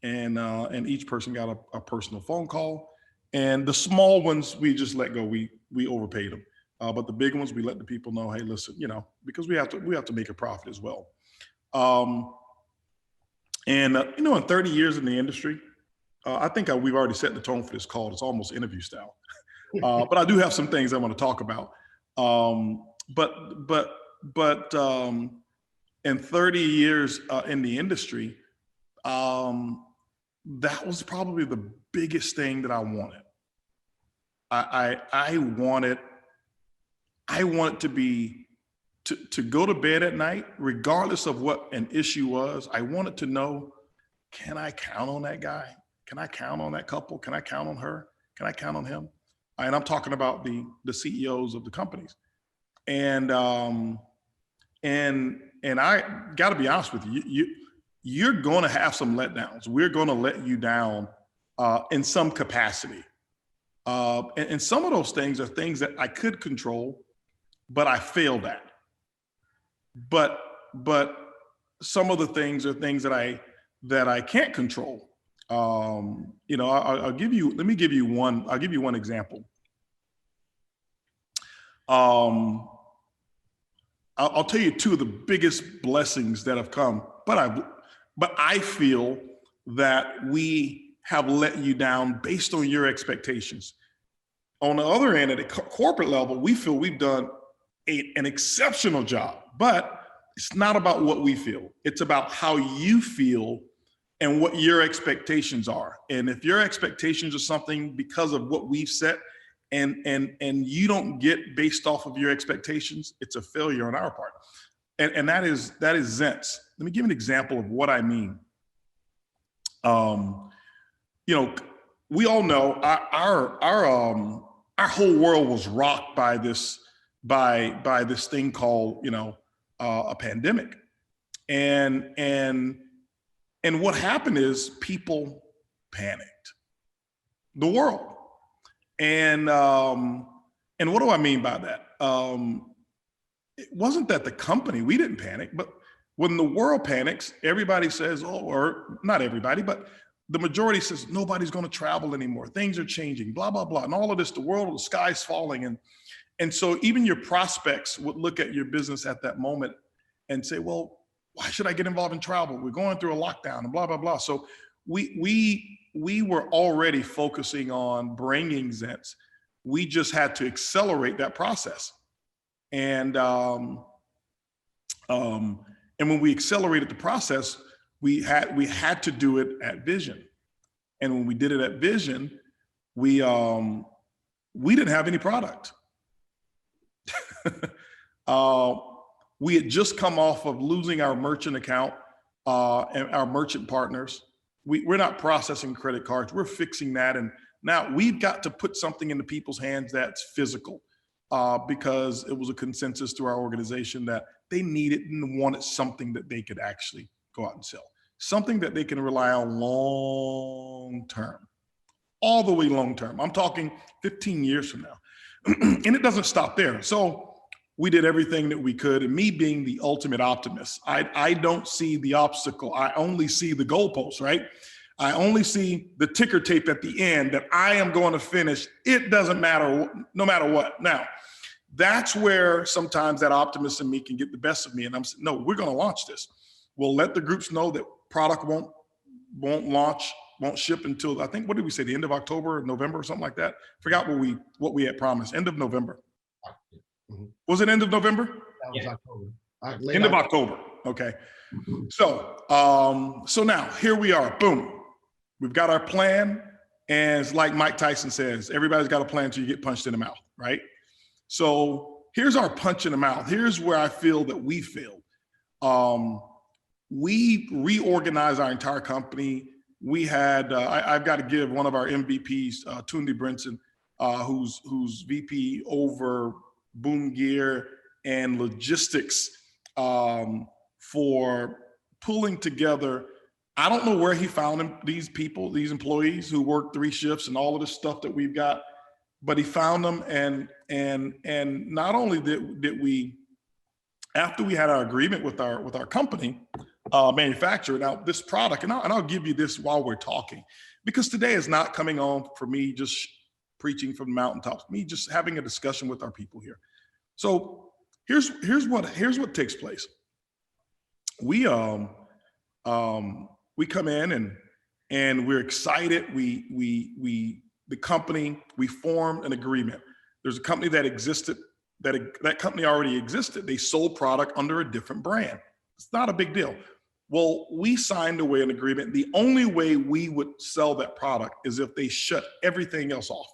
And each person got a personal phone call. And the small ones, we just let go. We overpaid them. But the big ones, we let the people know, hey, listen, because we have to make a profit as well. In 30 years in the industry, I think we've already set the tone for this call. It's almost interview style. But I do have some things I want to talk about. But in 30 years in the industry, that was probably the biggest thing that I wanted. I wanted to be to go to bed at night, regardless of what an issue was. I wanted to know, can I count on that guy? Can I count on that couple? Can I count on her? Can I count on him? And I'm talking about the CEOs of the companies. And I got to be honest with you, you're going to have some letdowns. We're going to let you down in some capacity. And some of those things are things that I could control, but I failed at. But some of the things are things that I can't control. I'll give you one example. I'll tell you two of the biggest blessings that have come, but I feel that we have let you down based on your expectations. On the other end, at the corporate level, we feel we've done an exceptional job, but it's not about what we feel. It's about how you feel and what your expectations are. And if your expectations are something because of what we've set and you don't get based off of your expectations, it's a failure on our part. And that is Zents. Let me give an example of what I mean. We all know our whole world was rocked by this thing called, a pandemic. And what happened is people panicked, the world. And what do I mean by that? It wasn't that the company, we didn't panic, but When the world panics, everybody says, oh, or not everybody, but the majority says nobody's going to travel anymore. Things are changing, blah, blah, blah. And all of this, the sky's falling. And so even your prospects would look at your business at that moment and say, well, why should I get involved in travel? We're going through a lockdown and blah, blah, blah. So we were already focusing on bringing Zents. We just had to accelerate that process. And when we accelerated the process, we had to do it at Vision. And when we did it at Vision, we didn't have any product. We had just come off of losing our merchant account and our merchant partners. We're not processing credit cards. We're fixing that. And now we've got to put something into people's hands that's physical because it was a consensus to our organization that they needed and wanted something that they could actually go out and sell. Something that they can rely on long term, all the way long term. I'm talking 15 years from now. And it doesn't stop there. So we did everything that we could. And me being the ultimate optimist, I don't see the obstacle. I only see the goalpost, right? I only see the ticker tape at the end that I am going to finish. It doesn't matter, no matter what. Now, that's where sometimes that optimist in me can get the best of me. And I'm saying, no, we're going to launch this. We'll let the groups know that product won't launch, won't ship until, I think, what did we say? The end of October, November, or something like that. Forgot what we had promised. End of November. Mhm. Was it end of November? That was October. End of October. Okay. So now here we are. Boom. We've got our plan. And it's like Mike Tyson says, everybody's got a plan until you get punched in the mouth, right? So here's our punch in the mouth. Here's where I feel that we failed. We reorganized our entire company. We had, I've got to give one of our MVPs, Tunde Brinson, who's VP over Boom Gear and logistics, for pulling together. I don't know where he found these people, these employees who work 3 shifts and all of this stuff that we've got, but he found them. And not only did we, after we had our agreement with our company, manufacturer, now this product, and I'll give you this while we're talking, because today is not coming on for me just preaching from the mountaintops, me just having a discussion with our people here. So here's what takes place. We come in and we're excited. The company, we formed an agreement. There's a company that existed, that company already existed. They sold product under a different brand. It's not a big deal. Well, we signed away an agreement. The only way we would sell that product is if they shut everything else off,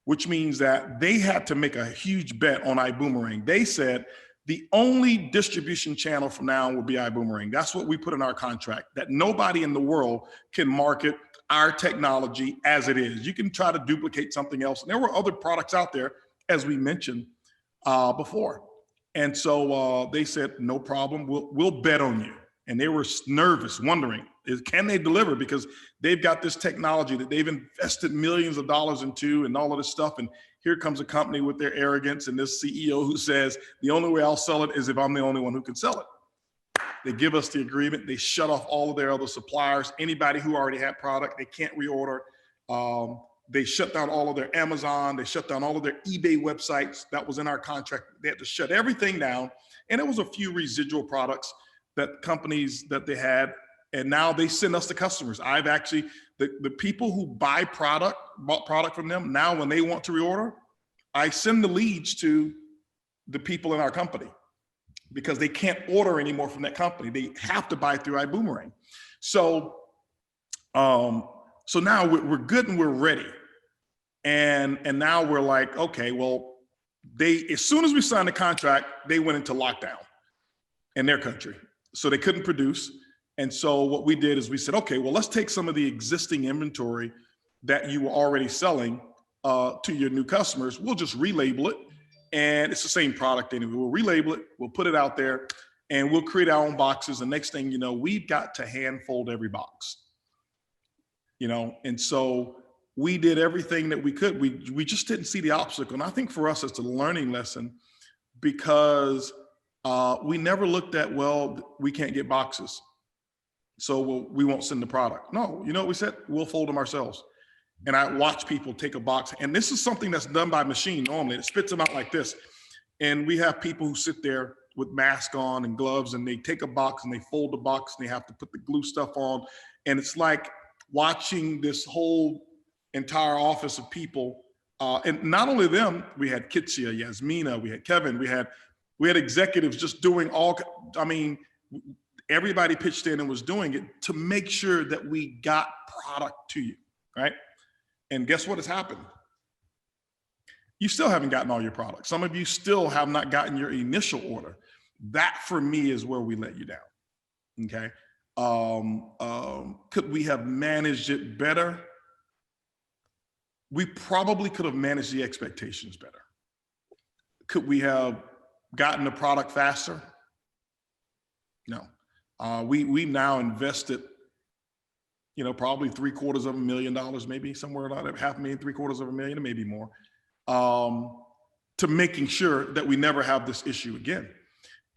which means that they had to make a huge bet on Ibüümerang. They said the only distribution channel from now on will be Ibüümerang. That's what we put in our contract, that nobody in the world can market our technology as it is. You can try to duplicate something else. And there were other products out there, as we mentioned before. And so they said, no problem, we'll bet on you. And they were nervous, wondering, can they deliver? Because they've got this technology that they've invested millions of dollars into and all of this stuff. And here comes a company with their arrogance and this CEO who says, the only way I'll sell it is if I'm the only one who can sell it. They give us the agreement. They shut off all of their other suppliers. Anybody who already had product, they can't reorder. They shut down all of their Amazon. They shut down all of their eBay websites. That was in our contract. They had to shut everything down. And it was a few residual products that companies that they had, and now they send us the customers. I've actually, the people who bought product from them, now when they want to reorder, I send the leads to the people in our company because they can't order anymore from that company. They have to buy through Ibüümerang. So now we're good and we're ready. And now we're like, okay, well, as soon as we signed the contract, they went into lockdown in their country. So they couldn't produce. And so what we did is we said, okay, well, let's take some of the existing inventory that you were already selling to your new customers. We'll just relabel it. And it's the same product anyway. We'll relabel it, we'll put it out there, and we'll create our own boxes. The next thing you know, we've got to hand fold every box. And so we did everything that we could. We just didn't see the obstacle. And I think for us, it's a learning lesson because We never looked at, well, we can't get boxes, so we won't send the product. No, you know what we said? We'll fold them ourselves. And I watch people take a box, and this is something that's done by machine normally. It spits them out like this. And we have people who sit there with masks on and gloves, and they take a box and they fold the box and they have to put the glue stuff on. And it's like watching this whole entire office of people. And not only them, we had Kitsia, Yasmina, we had Kevin, we had executives just doing everybody pitched in and was doing it to make sure that we got product to you, right? And guess what has happened? You still haven't gotten all your products. Some of you still have not gotten your initial order. That for me is where we let you down, okay? Could we have managed it better? We probably could have managed the expectations better. Could we have gotten the product faster? No. We've now invested, probably $750,000, maybe somewhere around $500,000, $750,000, maybe more, to making sure that we never have this issue again.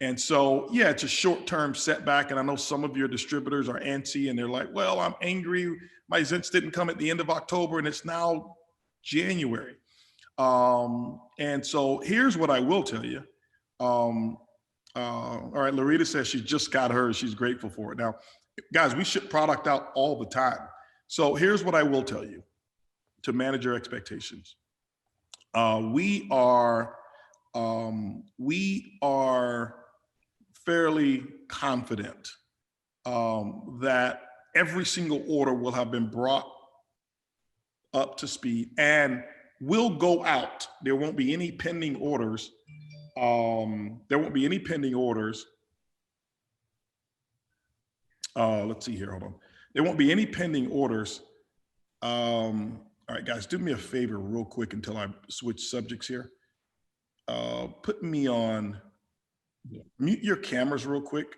And so, yeah, it's a short-term setback. And I know some of your distributors are antsy and they're like, well, I'm angry. My Zents didn't come at the end of October and it's now January. And so here's what I will tell you. All right, Larita says she just got hers. She's grateful for it. Now, guys, we ship product out all the time. So here's what I will tell you to manage your expectations. We are fairly confident that every single order will have been brought up to speed and will go out. There won't be any pending orders. Let's see here, hold on. There won't be any pending orders. All right, guys, do me a favor real quick until I switch subjects here. Put me on, mute your cameras real quick,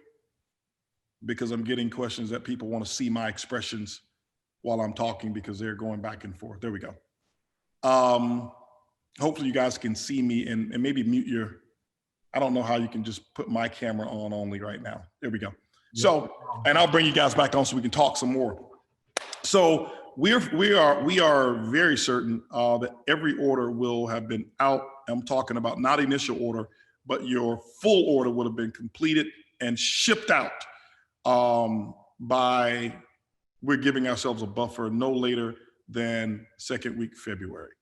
because I'm getting questions that people want to see my expressions while I'm talking because they're going back and forth. There we go. Hopefully you guys can see me and maybe mute your, I don't know how you can just put my camera on only right now. There we go. So, and I'll bring you guys back on so we can talk some more. So we are very certain that every order will have been out. I'm talking about not initial order, but your full order would have been completed and shipped out by, we're giving ourselves a buffer no later than second week February.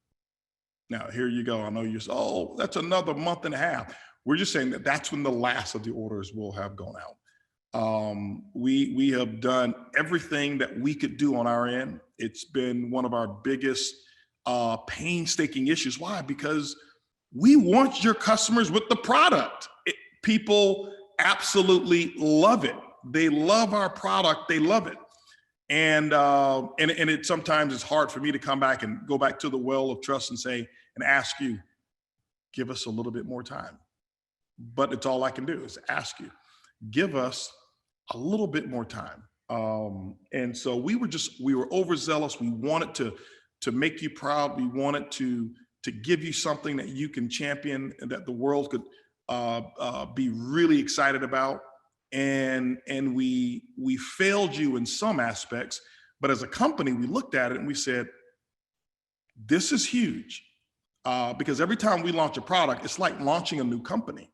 Now, here you go. I know you're, oh, that's another month and a half. We're just saying that that's when the last of the orders will have gone out. We have done everything that we could do on our end. It's been one of our biggest painstaking issues. Why? Because we want your customers with the product. People absolutely love it. They love our product. They love it. And it sometimes it's hard for me to come back and go back to the well of trust and say, and ask you, give us a little bit more time. But it's all I can do is ask you, give us a little bit more time. And so we were overzealous. We wanted to make you proud. We wanted to give you something that you can champion and that the world could be really excited about. And we failed you in some aspects, but as a company, we looked at it and we said, this is huge. Because every time we launch a product, it's like launching a new company.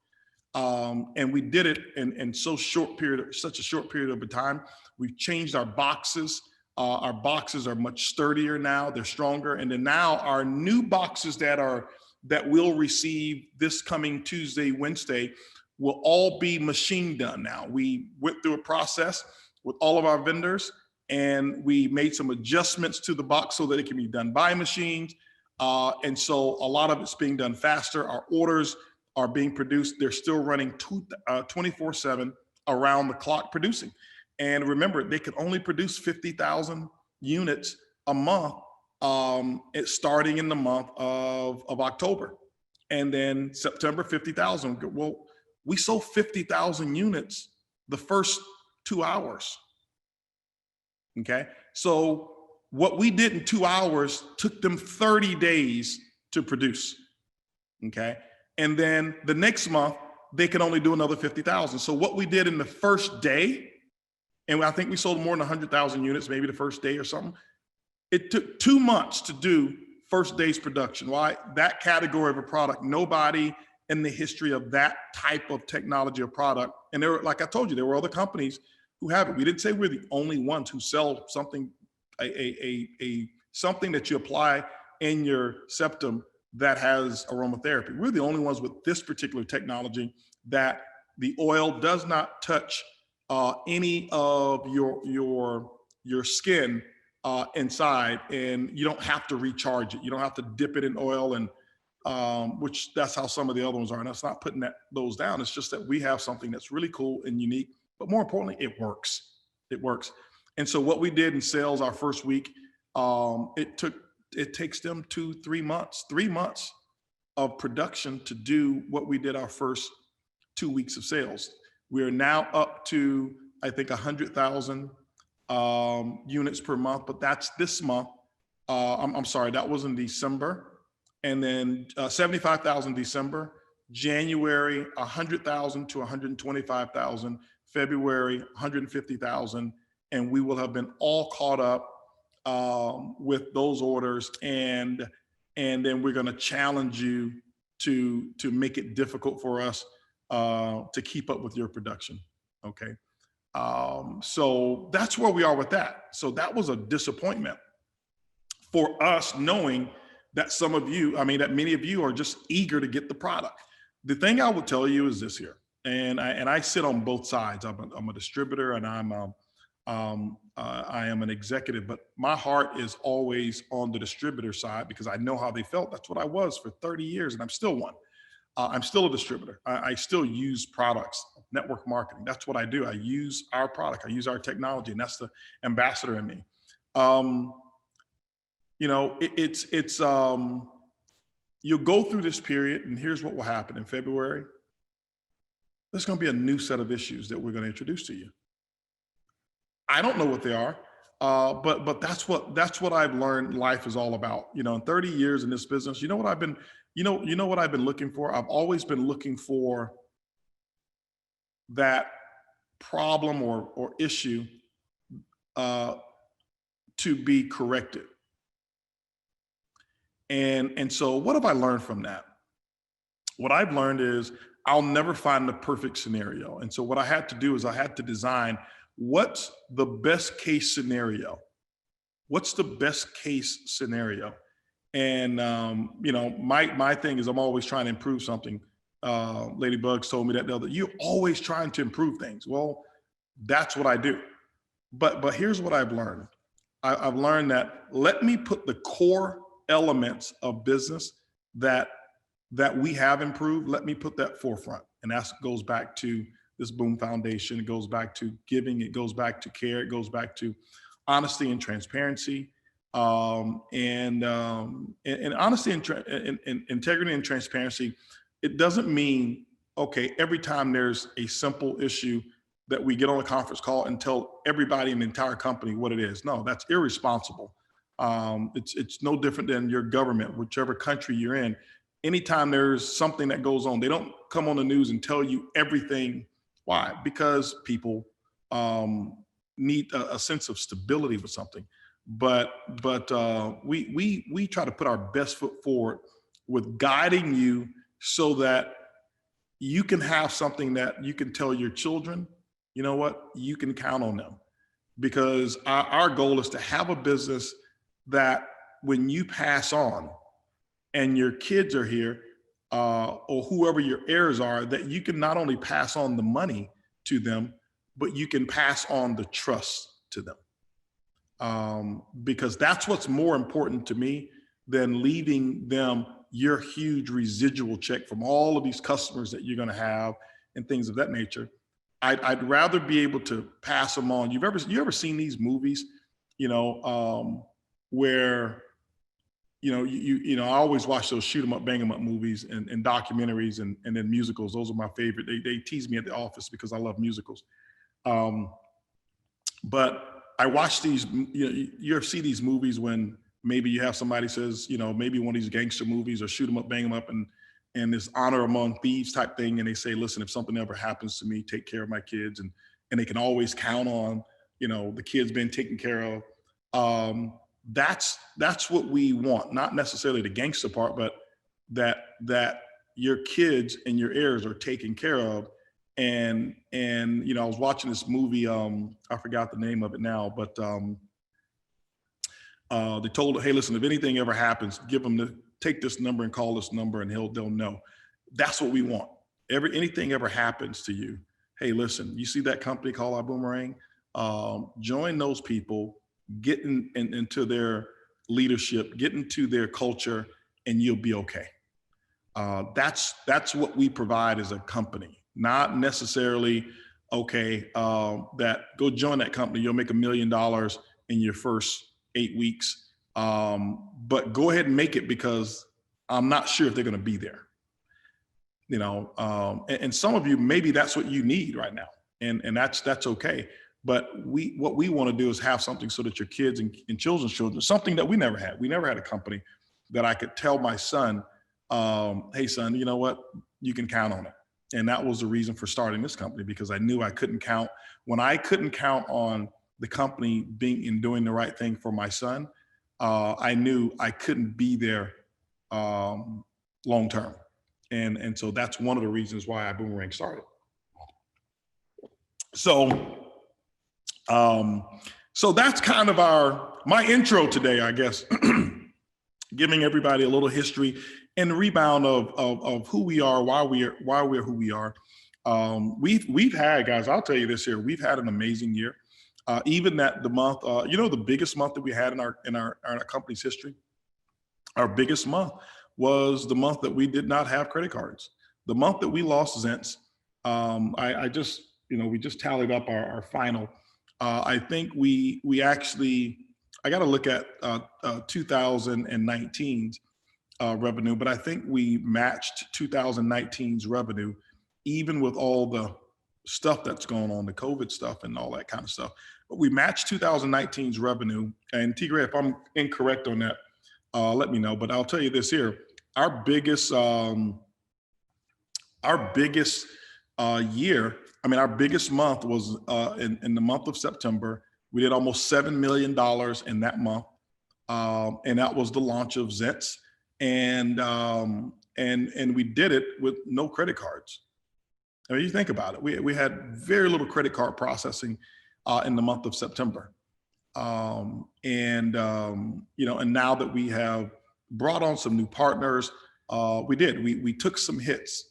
And we did it in such a short period of time. We've changed our boxes. Our boxes are much sturdier now. They're stronger. And then now our new boxes that we'll receive this coming Tuesday, Wednesday, will all be machine done now. We went through a process with all of our vendors and we made some adjustments to the box so that it can be done by machines. And so a lot of it's being done faster. Our orders are being produced. They're still running 24/7 around the clock producing. And remember, they can only produce 50,000 units a month, starting in the month of October. And then September, 50,000. Well, we sold 50,000 units the first 2 hours. Okay. So what we did in 2 hours took them 30 days to produce. Okay. And then the next month, they can only do another 50,000. So what we did in the first day, and I think we sold more than 100,000 units, maybe the first day or something. It took 2 months to do first day's production. Why? That category of a product, nobody in the history of that type of technology or product. And there were, like I told you, there were other companies who have it. We didn't say we're the only ones who sell something, something that you apply in your septum that has aromatherapy. We're the only ones with this particular technology that the oil does not touch any of your skin inside, and you don't have to recharge it. You don't have to dip it in oil, and which that's how some of the other ones are. And that's not putting those down. It's just that we have something that's really cool and unique, but more importantly, it works. It works. And so what we did in sales our first week, it takes them 3 months of production to do what we did our first 2 weeks of sales. We are now up to, I think, 100,000 units per month, but that's this month. I'm sorry, that was in December. And then 75,000 December, January, 100,000 to 125,000, February, 150,000. And we will have been all caught up with those orders. And then we're going to challenge you to make it difficult for us to keep up with your production. Okay. So that's where we are with that. So that was a disappointment for us, knowing that some of you, I mean, that many of you are just eager to get the product. The thing I would tell you is this here, and I sit on both sides. I'm a distributor, and I am an executive, but my heart is always on the distributor side because I know how they felt. That's what I was for 30 years, and I'm still one. I'm still a distributor. I still use products, network marketing. That's what I do. I use our product. I use our technology, and that's the ambassador in me. You know, you'll go through this period, and here's what will happen in February. There's going to be a new set of issues that we're going to introduce to you. I don't know what they are, but that's what I've learned life is all about. You know, in 30 years in this business, you know what I've been looking for? I've always been looking for that problem or issue to be corrected. And so what have I learned from that? What I've learned is I'll never find the perfect scenario. And so what I had to do is I had to design what's the best case scenario. What's the best case scenario? And you know, my thing is I'm always trying to improve something. Lady Buggs told me that the other, you're always trying to improve things. Well, that's what I do. But here's what I've learned. I've learned that let me put the core elements of business that we have improved, let me put that forefront. And that goes back to this BÜM Foundation. It goes back to giving. It goes back to care. It goes back to honesty and transparency. And honesty and integrity and transparency, it doesn't mean, okay, every time there's a simple issue that we get on a conference call and tell everybody in the entire company what it is. No, that's irresponsible. It's no different than your government, whichever country you're in. Anytime there's something that goes on, they don't come on the news and tell you everything. Why? Because people need a sense of stability with something. But we try to put our best foot forward with guiding you so that you can have something that you can tell your children, you know what, you can count on them. Because our goal is to have a business that when you pass on and your kids are here, or whoever your heirs are, that you can not only pass on the money to them, but you can pass on the trust to them. Because that's what's more important to me than leaving them your huge residual check from all of these customers that you're gonna have and things of that nature. I'd rather be able to pass them on. You ever seen these movies, you know, where, you know, I always watch those shoot 'em up, bang 'em up movies and documentaries and then musicals. Those are my favorite. They tease me at the office because I love musicals. But I watch these, you ever see these movies when maybe you have somebody says, you know, maybe one of these gangster movies or shoot 'em up, bang 'em up, and this honor among thieves type thing. And they say, listen, if something ever happens to me, take care of my kids. And they can always count on, the kids being taken care of. That's what we want, not necessarily the gangster part, but that your kids and your heirs are taken care of. And I was watching this movie, I forgot the name of it now, but they told her, hey, listen, if anything ever happens, take this number and call this number and they'll know. That's what we want. Anything ever happens to you, hey, listen, you see that company called Ibüümerang? Join those people, get into their leadership, get into their culture, and you'll be okay. That's what we provide as a company, not necessarily, okay, that go join that company, you'll make $1 million in your first 8 weeks. But go ahead and make it, because I'm not sure if they're going to be there. And some of you, maybe that's what you need right now. And that's okay. But what we want to do is have something so that your kids and children's children, something that we never had. We never had a company that I could tell my son, hey son, you know what? You can count on it. And that was the reason for starting this company, because I knew I couldn't count. When I couldn't count on the company being and doing the right thing for my son, I knew I couldn't be there long term. And so that's one of the reasons why Ibüümerang started. So that's kind of my intro today, I guess, giving everybody a little history and rebound of who we are, why we're who we are. We've had, guys, I'll tell you this here, we've had an amazing year. Even that the month, the biggest month that we had in our company's history, our biggest month was the month that we did not have credit cards. The month that we lost Zents, we just tallied up our final. I think we actually, I got to look at 2019's revenue, but I think we matched 2019's revenue, even with all the stuff that's going on, the COVID stuff and all that kind of stuff. But we matched 2019's revenue. And T. Gray, if I'm incorrect on that, let me know. But I'll tell you this here: our biggest our biggest month was in the month of September. We did almost $7 million in that month, and that was the launch of Zents, and we did it with no credit cards. I mean, you think about it. We had very little credit card processing in the month of September, and now that we have brought on some new partners, we took some hits.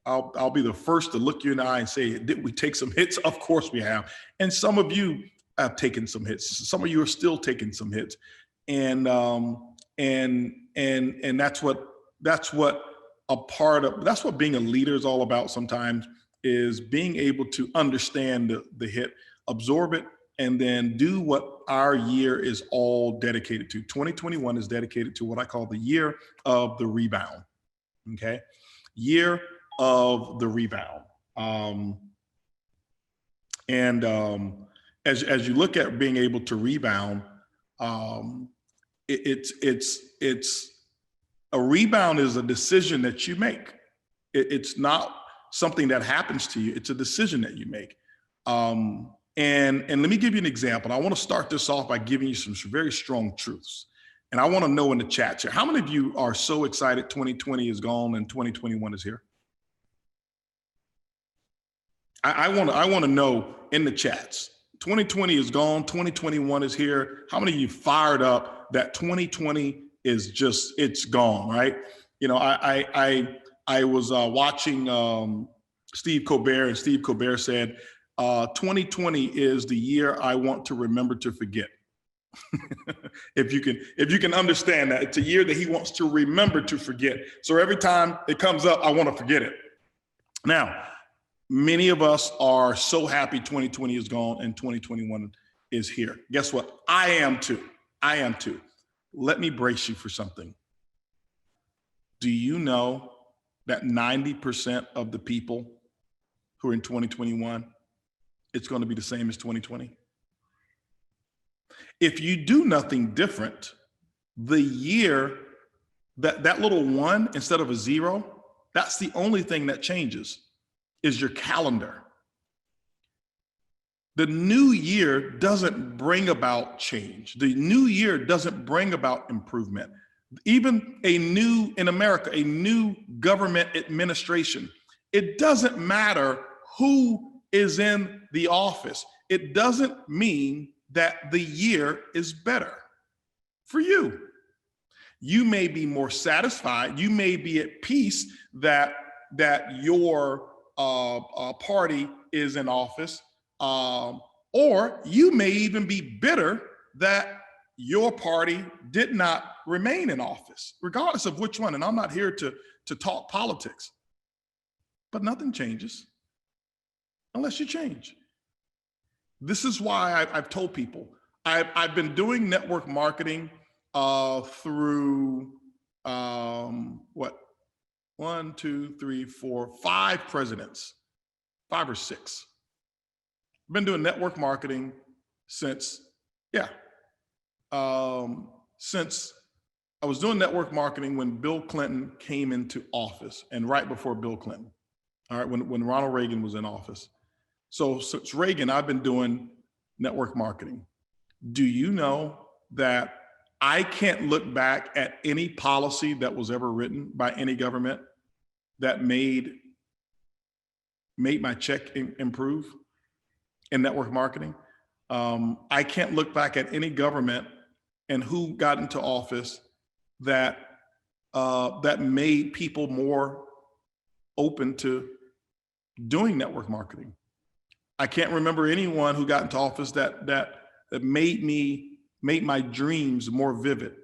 I'll be the first to look you in the eye and say, did we take some hits? Of course we have. And some of you have taken some hits. Some of you are still taking some hits. And that's what being a leader is all about sometimes, is being able to understand the hit, absorb it, and then do what our year is all dedicated to. 2021 is dedicated to what I call the year of the rebound. Okay? Year of the rebound. As you look at being able to rebound, it's a rebound is a decision that you make. It's not something that happens to you. It's a decision that you make. And let me give you an example. I want to start this off by giving you some very strong truths. And I want to know in the chat here, how many of you are so excited 2020 is gone and 2021 is here? I want to know in the chats. 2020 is gone, 2021 is here. How many of you fired up that 2020 is just, it's gone, right? I was watching Steve Colbert, and Steve Colbert said, 2020 is the year I want to remember to forget. If you can understand that, it's a year that he wants to remember to forget. So every time it comes up, I want to forget it. Now, many of us are so happy 2020 is gone and 2021 is here. Guess what? I am too. Let me brace you for something. Do you know that 90% of the people who are in 2021, it's going to be the same as 2020? If you do nothing different, the year, that little one instead of a zero, That's the only thing that changes, is your calendar. The new year doesn't bring about change. The new year doesn't bring about improvement. Even in America, a new government administration, it doesn't matter who is in the office. It doesn't mean that the year is better for you. You may be more satisfied. You may be at peace that your party is in office, or you may even be bitter that your party did not remain in office, regardless of which one. And I'm not here to talk politics, but nothing changes unless you change. This is why I've told people, I've been doing network marketing through 5 presidents, 5 or 6. I've been doing network marketing since I was doing network marketing when Bill Clinton came into office, and right before Bill Clinton, all right, when Ronald Reagan was in office. So since Reagan, I've been doing network marketing. Do you know that I can't look back at any policy that was ever written by any government that made my check improve in network marketing? I can't look back at any government and who got into office that made people more open to doing network marketing. I can't remember anyone who got into office that made my dreams more vivid,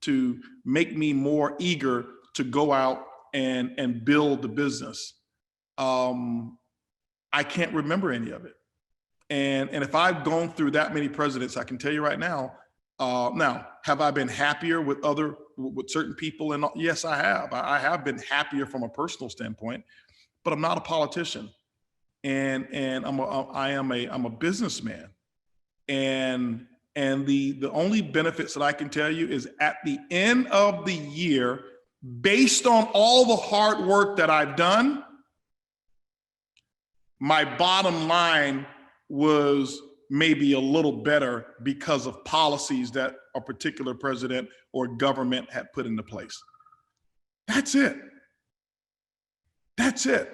to make me more eager to go out and build the business. I can't remember any of it. And if I've gone through that many presidents, I can tell you right now, have I been happier with certain people? And yes, I have. I have been happier from a personal standpoint, but I'm not a politician. And I'm a businessman. And the only benefits that I can tell you is at the end of the year, based on all the hard work that I've done, my bottom line was maybe a little better because of policies that a particular president or government had put into place. That's it. That's it.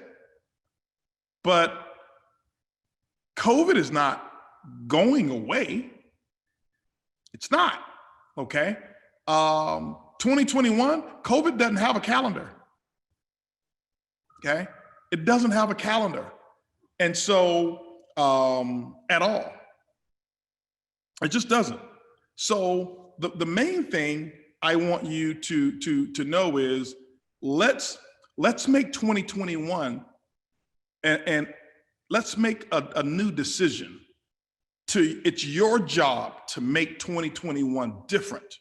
But COVID is not going away. It's not, okay? 2021, COVID doesn't have a calendar, okay? It doesn't have a calendar. And so, at all. It just doesn't. So the main thing I want you to know is let's make 2021 and let's make a new decision. It's your job to make 2021 different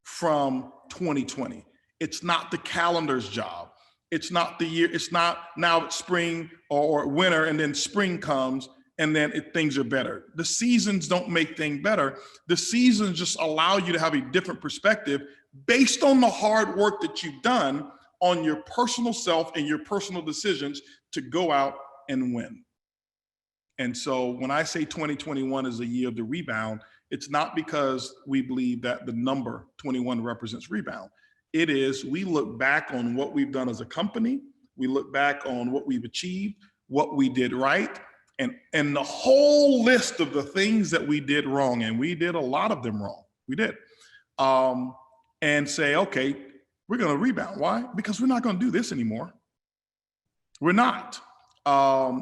from 2020. It's not the calendar's job. It's not the year. It's not now it's spring or winter and then spring comes and then things are better. The seasons don't make things better. The seasons just allow you to have a different perspective based on the hard work that you've done on your personal self and your personal decisions to go out and win. And so when I say 2021 is a year of the rebound, it's not because we believe that the number 21 represents rebound. It is, we look back on what we've done as a company, we look back on what we've achieved, what we did right, and the whole list of the things that we did wrong, and we did a lot of them wrong, we did, and say, okay, we're gonna rebound. Why? Because we're not gonna do this anymore. We're not. A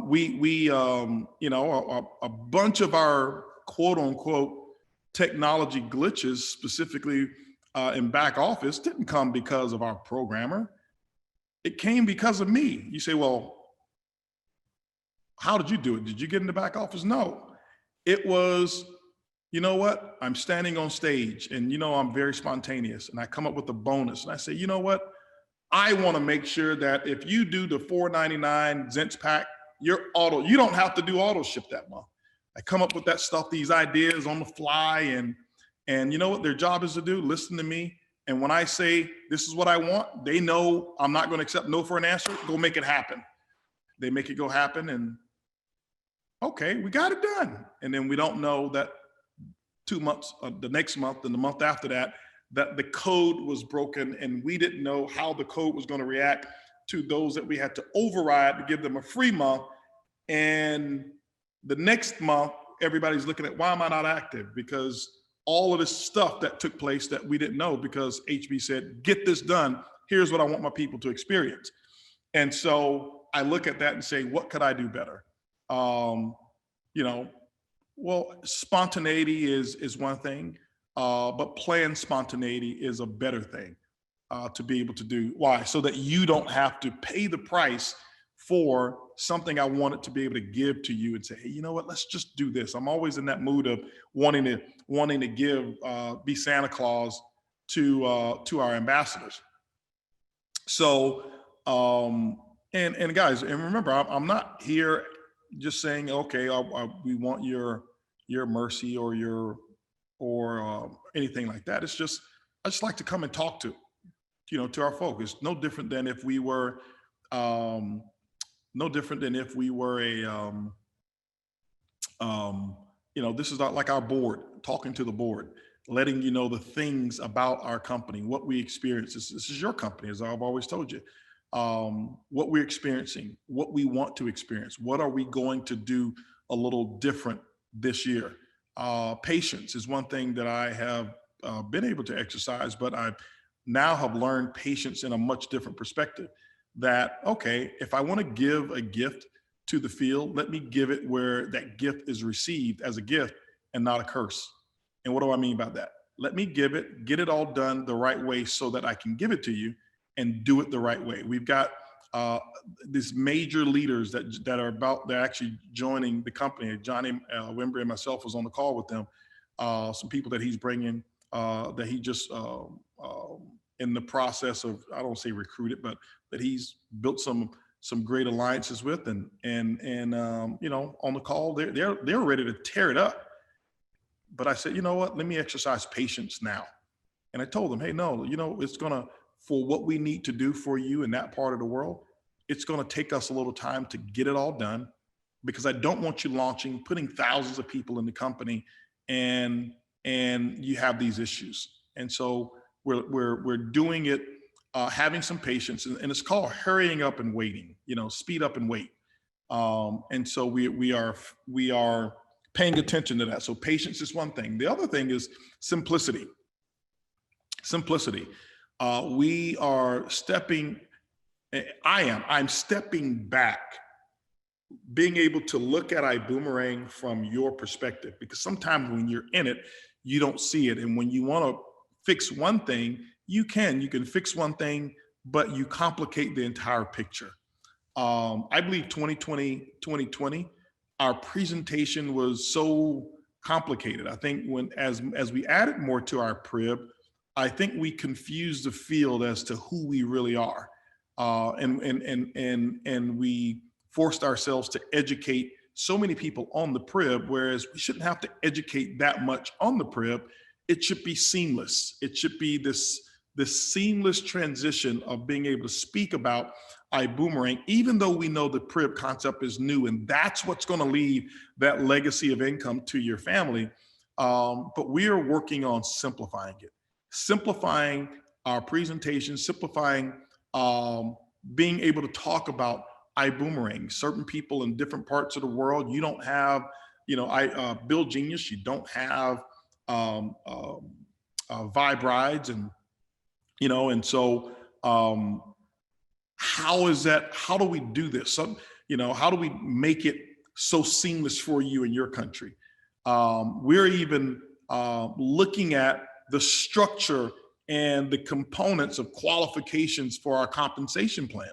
bunch of our quote unquote technology glitches, specifically in back office, didn't come because of our programmer. It came because of me. You say, well, how did you do it? Did you get in the back office? No, it was, you know what? I'm standing on stage and I'm very spontaneous and I come up with a bonus and I say, you know what? I want to make sure that if you do the $4.99 Zents pack, you don't have to do auto ship that month. I come up with that stuff, these ideas on the fly, and you know what their job is to do? Listen to me And when I say, this is what I want, they know I'm not going to accept no for an answer. Go make it happen. They make it go happen, and okay, we got it done. And then we don't know that 2 months, the next month and the month after that, that the code was broken, and we didn't know how the code was going to react to those that we had to override to give them a free month. And the next month, everybody's looking at, why am I not active? Because all of this stuff that took place that we didn't know, because HB said, get this done. Here's what I want my people to experience. And so I look at that and say, what could I do better? You know, well, spontaneity is one thing, but planned spontaneity is a better thing to be able to do. Why? So that you don't have to pay the price for something I wanted to be able to give to you and say, hey, you know what, let's just do this. I'm always in that mood of wanting to give, be Santa Claus to our ambassadors. So, and guys, and remember, I'm not here just saying, okay, we want your mercy or anything like that. It's just, I just like to come and talk to our folk. It's no different than if we were, this is not like our board, talking to the board, letting you know the things about our company, what we experience. This is your company, as I've always told you. What we're experiencing, what we want to experience, what are we going to do a little different this year? Patience is one thing that I have been able to exercise, but I now have learned patience in a much different perspective. That, okay, if I want to give a gift to the field, let me give it where that gift is received as a gift and not a curse. And what do I mean by that? Let me give it, get it all done the right way so that I can give it to you and do it the right way. We've got these major leaders that are they're actually joining the company. Johnny Wimber and myself was on the call with them. Some people that he's bringing, that he just in the process of, I don't say recruited, but that he's built some great alliances with, and on the call, they're ready to tear it up. But I said, you know what? Let me exercise patience now. And I told them, hey, no, it's gonna, for what we need to do for you in that part of the world, it's gonna take us a little time to get it all done, because I don't want you launching, putting thousands of people in the company, and you have these issues. And so we're doing it, having some patience, and it's called hurrying up and waiting. Speed up and wait. And so we are paying attention to that. So patience is one thing. The other thing is simplicity. Simplicity. We are stepping. I'm stepping back, being able to look at Ibüümerang from your perspective, because sometimes when you're in it, you don't see it. And when you want to fix one thing, you can fix one thing, but you complicate the entire picture. I believe 2020, our presentation was so complicated. I think as we added more to our PRIB, I think we confused the field as to who we really are. And we forced ourselves to educate so many people on the PRIB, whereas we shouldn't have to educate that much on the PRIB. It should be seamless. It should be this seamless transition of being able to speak about Ibüümerang, even though we know the PRIB concept is new, and that's what's going to leave that legacy of income to your family. But we are working on simplifying it, simplifying our presentation, simplifying being able to talk about Ibüümerang. Certain people in different parts of the world, you don't have, Bill Genius, you don't have Vibe Rides, and so how is that? How do we do this? How do we make it so seamless for you in your country? We're even looking at the structure and the components of qualifications for our compensation plan.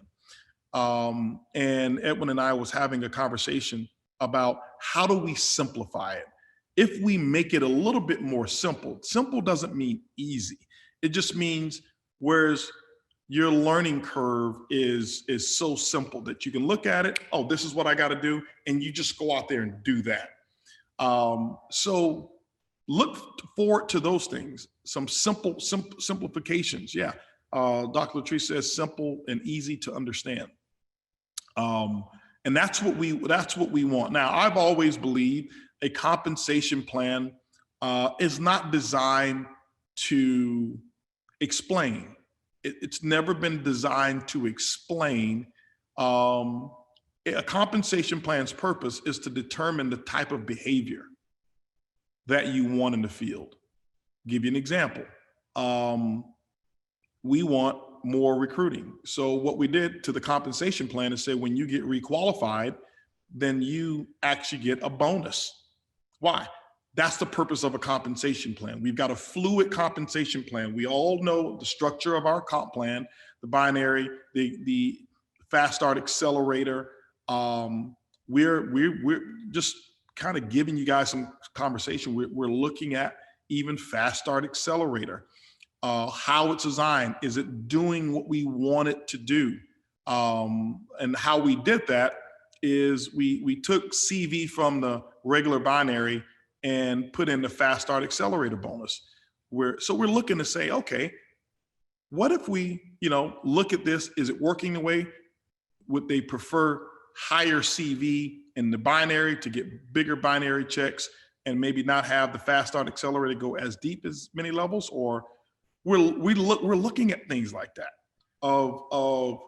And Edwin and I was having a conversation about how do we simplify it? If we make it a little bit more simple doesn't mean easy. It just means whereas your learning curve is so simple that you can look at it, oh, this is what I got to do, and you just go out there and do that. So look forward to those things. Some simplifications. Yeah. Dr. Latrice says simple and easy to understand. And that's what we want. Now, I've always believed a compensation plan is not designed to explain. It's never been designed to explain. A compensation plan's purpose is to determine the type of behavior that you want in the field. Give you an example. We want more recruiting. So what we did to the compensation plan is say, when you get requalified, then you actually get a bonus. Why? That's the purpose of a compensation plan. We've got a fluid compensation plan. We all know the structure of our comp plan, the binary, the fast start accelerator. We're just kind of giving you guys some conversation. We're looking at even fast start accelerator. How it's designed. Is it doing what we want it to do? And how we did that is we took CV from the regular binary and put in the fast start accelerator bonus. So we're looking to say, okay, what if we, look at this? Is it working the way? Would they prefer higher CV in the binary to get bigger binary checks and maybe not have the fast start accelerator go as deep as many levels? Or we're looking at things like that of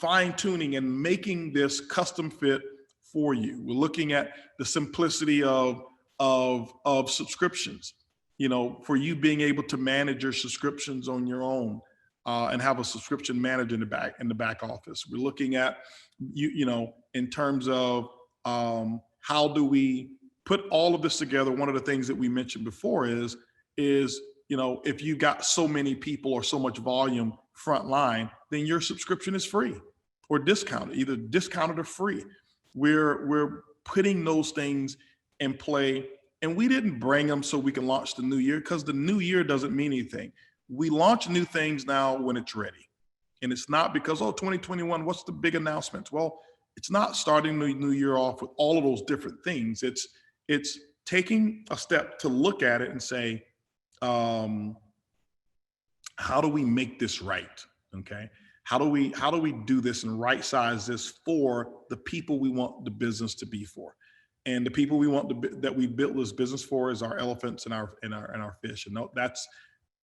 fine tuning and making this custom fit for you. We're looking at the simplicity of subscriptions, for you being able to manage your subscriptions on your own and have a subscription manager in the back office. We're looking at in terms of how do we put all of this together. One of the things that we mentioned before is if you got so many people or so much volume frontline, then your subscription is free or discounted, either discounted or free. We're putting those things in play, and we didn't bring them so we can launch the new year, because the new year doesn't mean anything. We launch new things now when it's ready. And it's not because, 2021, what's the big announcements? Well, it's not starting the new year off with all of those different things. It's taking a step to look at it and say, how do we make this right? Okay. How do we do this and right size this for the people we want the business to be for? And the people we want that we built this business for is our elephants and our fish. And that's,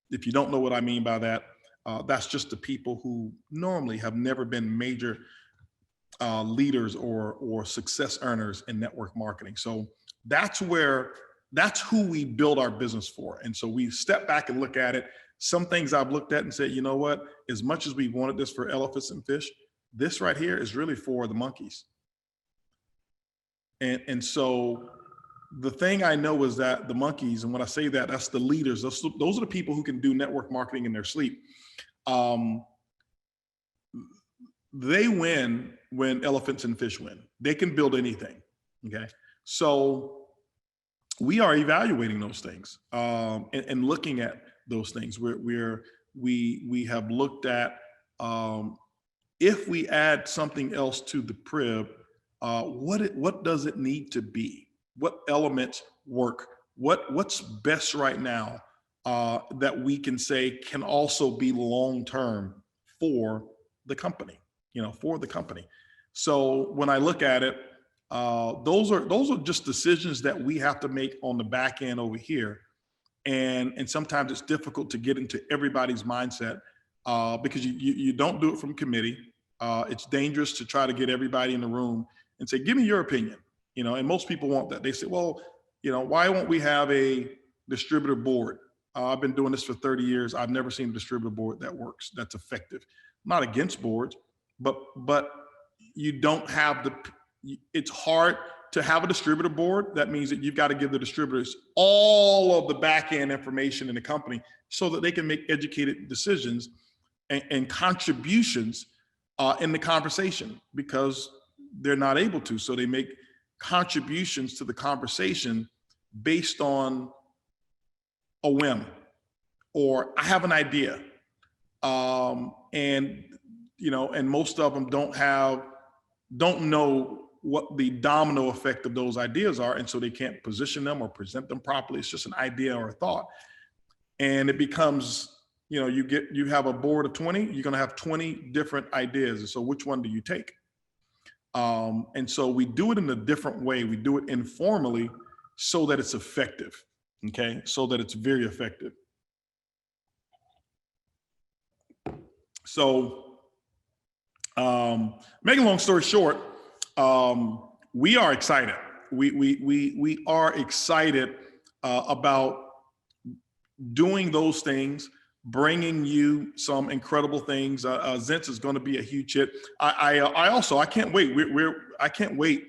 if you don't know what I mean by that, that's just the people who normally have never been major leaders or success earners in network marketing. So that's who we build our business for. And so we step back and look at it. Some things I've looked at and said, you know what, as much as we wanted this for elephants and fish, this right here is really for the monkeys. And so the thing I know is that the monkeys, and when I say that, that's the leaders. Those are the people who can do network marketing in their sleep. They win when elephants and fish win. They can build anything, okay? So we are evaluating those things and looking at those things. We have looked at if we add something else to the PRIB, what does it need to be? What elements work? What's best right now that we can say can also be long-term for the company, for the company. So when I look at it, those are just decisions that we have to make on the back end over here. And sometimes it's difficult to get into everybody's mindset because you don't do it from committee. It's dangerous to try to get everybody in the room and say, give me your opinion. And most people want that. They say, well, why won't we have a distributor board? I've been doing this for 30 years. I've never seen a distributor board that works, that's effective. I'm not against boards, but you don't have it's hard to have a distributor board. That means that you've got to give the distributors all of the back end information in the company so that they can make educated decisions and contributions in the conversation, because they're not able to. So they make contributions to the conversation based on a whim, or I have an idea. And most of them don't know what the domino effect of those ideas are. And so they can't position them or present them properly. It's just an idea or a thought. And it becomes, you have a board of 20, you're going to have 20 different ideas. And so which one do you take? And so we do it in a different way. We do it informally so that it's effective. Okay. So that it's very effective. So, make a long story short, we are excited. We are excited about doing those things, bringing you some incredible things. Zents is going to be a huge hit. I can't wait. I can't wait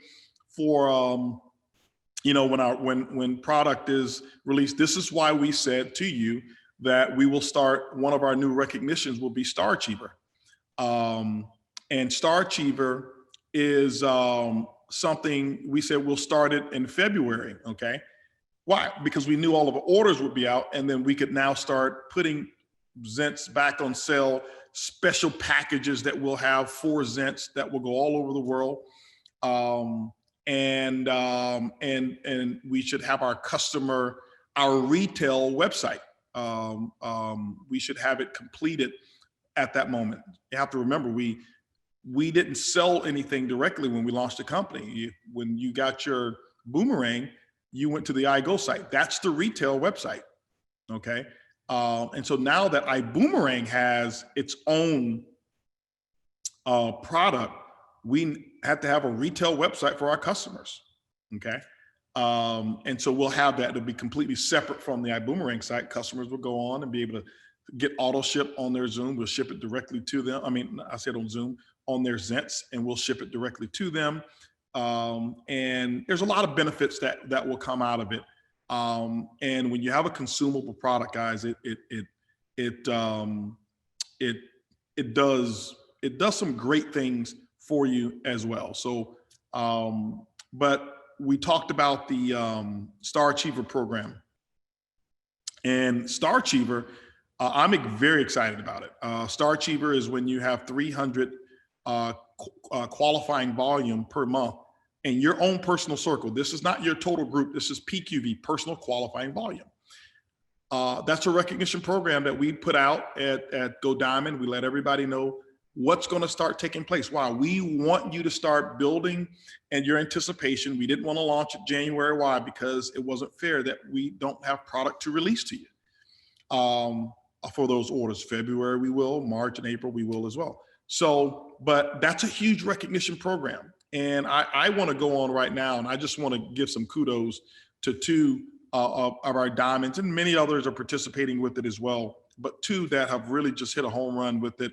for when product is released. This is why we said to you that we will start, one of our new recognitions will be Star Achiever. And Star Achiever is something we said we'll start it in February, okay? Why? Because we knew all of the orders would be out, and then we could now start putting Zents back on sale, special packages that we'll have for Zents that will go all over the world. And we should have our retail website. We should have it completed at that moment. You have to remember, we didn't sell anything directly when we launched the company. When you got your Boomerang, you went to the iGo site. That's the retail website, okay? And so now that Ibüümerang has its own product, we have to have a retail website for our customers, okay? And so we'll have that to be completely separate from the Ibüümerang site. Customers will go on and be able to get auto ship on their Zoom. We'll ship it directly to them. I mean, I said on Zoom, on their Zents, and we'll ship it directly to them. And there's a lot of benefits that will come out of it. And when you have a consumable product, guys, it does some great things for you as well. So, but we talked about the Star Achiever program, and Star Achiever, I'm very excited about it. Star Achiever is when you have 300 qualifying volume per month in your own personal circle. This is not your total group. This is PQV, personal qualifying volume. That's a recognition program that we put out at Go Diamond. We let everybody know what's going to start taking place. Why? We want you to start building and your anticipation. We didn't want to launch it January. Why? Because it wasn't fair that we don't have product to release to you. For those orders, February we will, March and April we will as well. So, but that's a huge recognition program. And I want to go on right now, and I just want to give some kudos to two of our diamonds, and many others are participating with it as well, but two that have really just hit a home run with it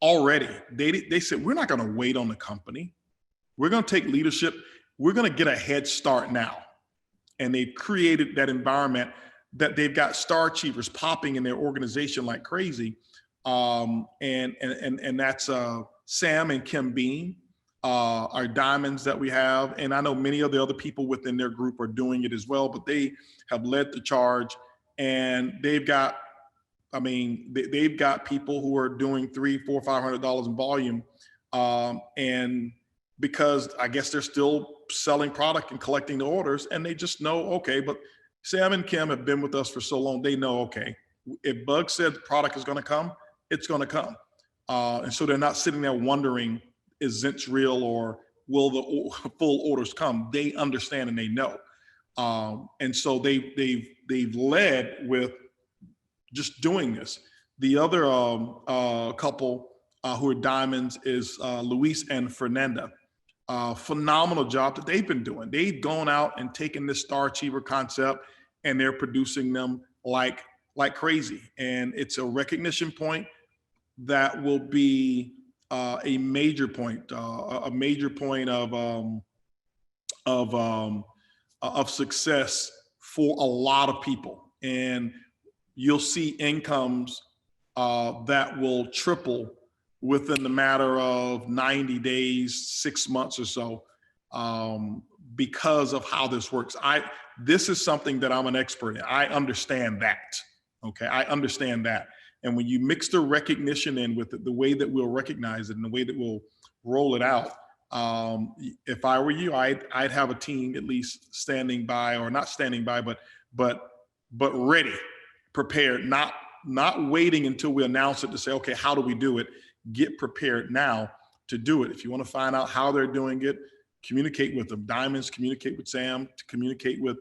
already. They said, we're not going to wait on the company. We're going to take leadership. We're going to get a head start now. And they've created that environment that they've got Star Achievers popping in their organization like crazy. And that's Sam and Kim Bean, our diamonds that we have. And I know many of the other people within their group are doing it as well, but they have led the charge, and they've got, they've got people who are doing $300, $400, $500 in volume. And because I guess they're still selling product and collecting the orders, and they just know, okay, but Sam and Kim have been with us for so long, they know, okay, if Buggs said the product is going to come, it's going to come. And so they're not sitting there wondering, is Zents real or will the full orders come? They understand and they know. And so they've led with just doing this. The other couple who are diamonds is Luis and Fernanda. Phenomenal job that they've been doing. They've gone out and taken this Star Achiever concept, and they're producing them like crazy. And it's a recognition point that will be a major point of success for a lot of people. And you'll see incomes that will triple within the matter of 90 days, 6 months or so, because of how this works. This is something that I'm an expert in. I understand that, okay? I understand that. And when you mix the recognition in with it, the way that we'll recognize it and the way that we'll roll it out, If I were you, I'd have a team at least standing by, or not standing by, but ready, prepared, not waiting until we announce it to say, okay, how do we do it? Get prepared now to do it. If you want to find out how they're doing it, communicate with them. Diamonds, communicate with Sam, to communicate with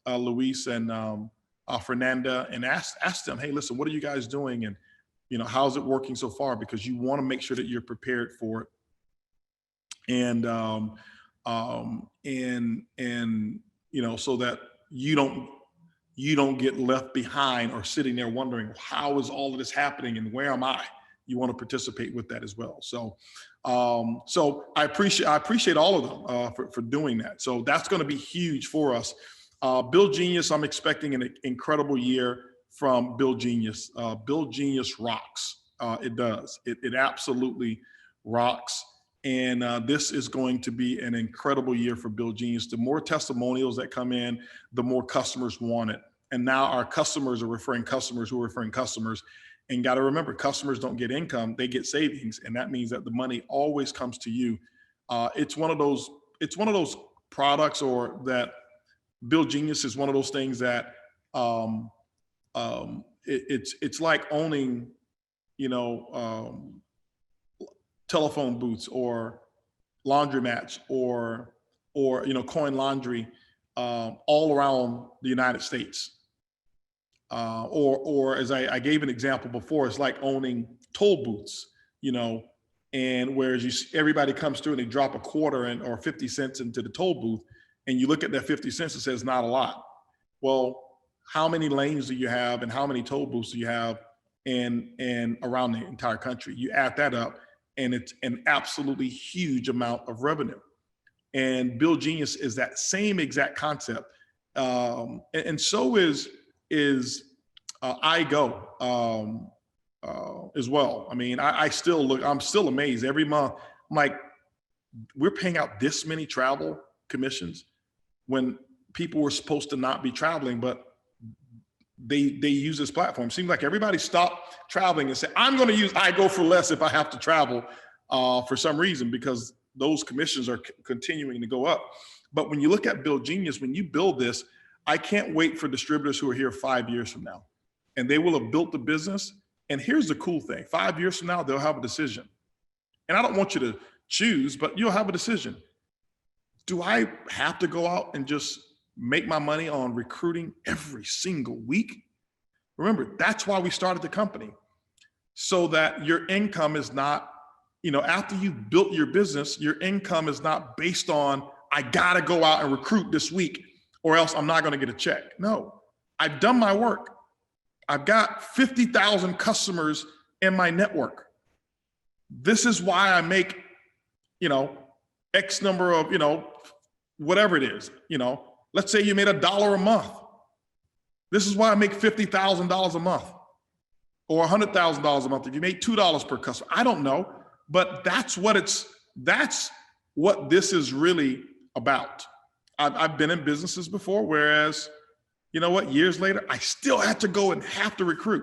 Luis and Fernanda, and ask them, hey, listen, what are you guys doing? And, how's it working so far? Because you want to make sure that you're prepared for it. And so that you don't get left behind or sitting there wondering, how is all of this happening and where am I? You want to participate with that as well. So I appreciate all of them for doing that. So that's going to be huge for us. Build Genius, I'm expecting an incredible year from Build Genius. Build Genius rocks. It does. It absolutely rocks. And this is going to be an incredible year for Build Genius. The more testimonials that come in, the more customers want it. And now our customers are referring customers who are referring customers. And got to remember, customers don't get income, they get savings. And that means that the money always comes to you. It's one of those products, or that Build Genius is one of those things that it's like owning, telephone booths or laundromats or coin laundry all around the United States. Or as I gave an example before, it's like owning toll booths, and whereas everybody comes through and they drop a quarter or 50 cents into the toll booth, and you look at that 50 cents, it says not a lot. Well, how many lanes do you have and how many toll booths do you have and around the entire country? You add that up, and it's an absolutely huge amount of revenue. And Build Genius is that same exact concept. And so is iGo as well. I mean, I'm still amazed every month. I'm like, we're paying out this many travel commissions when people were supposed to not be traveling, but they use this platform. Seems like everybody stopped traveling and said, I'm going to use iGo for less if I have to travel for some reason, because those commissions are continuing to go up. But when you look at Build Genius, when you build this, I can't wait for distributors who are here 5 years from now, and they will have built the business. And here's the cool thing: 5 years from now, they'll have a decision. And I don't want you to choose, but you'll have a decision. Do I have to go out and just make my money on recruiting every single week? Remember, that's why we started the company, so that your income is not, after you've built your business, your income is not based on, I gotta go out and recruit this week or else I'm not gonna get a check. No, I've done my work. I've got 50,000 customers in my network. This is why I make, X number of, whatever it is, let's say you made $1 a month. This is why I make $50,000 a month or $100,000 a month. If you made $2 per customer, I don't know, but that's what this is really about. I've been in businesses before, whereas, years later, I still had to go and have to recruit.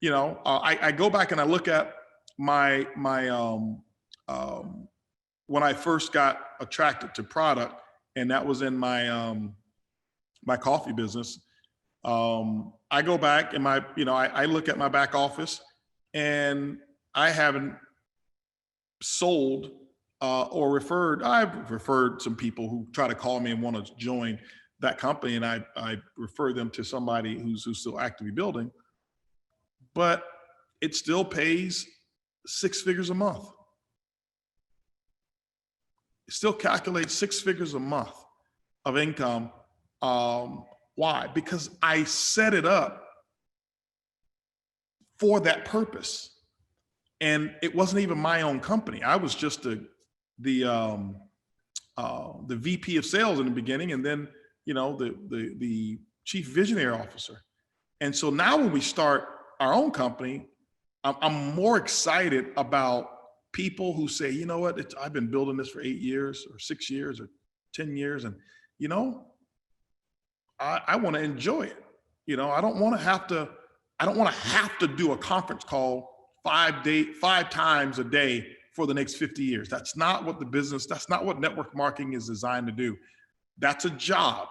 I go back and I look at my when I first got attracted to product, and that was in my my coffee business. I go back and I look at my back office, and I haven't sold or referred. I've referred some people who try to call me and want to join that company, and I refer them to somebody who's still actively building, but it still pays 6 figures a month. It still calculates 6 figures a month of income. Why? Because I set it up for that purpose. And it wasn't even my own company. I was just the VP of sales in the beginning, and then the chief visionary officer. And so now when we start our own company, I'm more excited about people who say, you know what, I've been building this for 8 years or 6 years or 10 years, and I want to enjoy it. I don't want to have to do a conference call 5 times a day for the next 50 years. That's not what that's not what network marketing is designed to do. That's a job.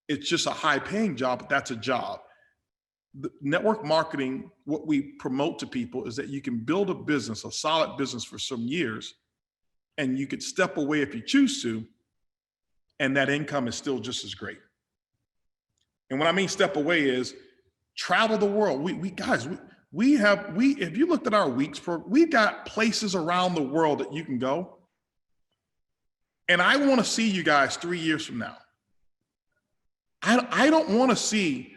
It's just a high paying job, but that's a job. The network marketing, what we promote to people is that you can build a business, a solid business for some years, and you could step away if you choose to, and that income is still just as great. And what I mean step away is travel the world. If you looked at our weeks, we've got places around the world that you can go. And I want to see you guys 3 years from now. I don't want to see,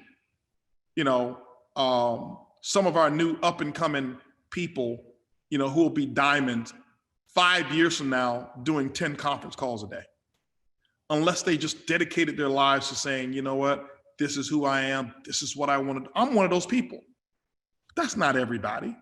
some of our new up and coming people, who will be diamonds 5 years from now doing 10 conference calls a day. Unless they just dedicated their lives to saying, you know what, this is who I am. This is what I want to do. I'm one of those people. That's not everybody.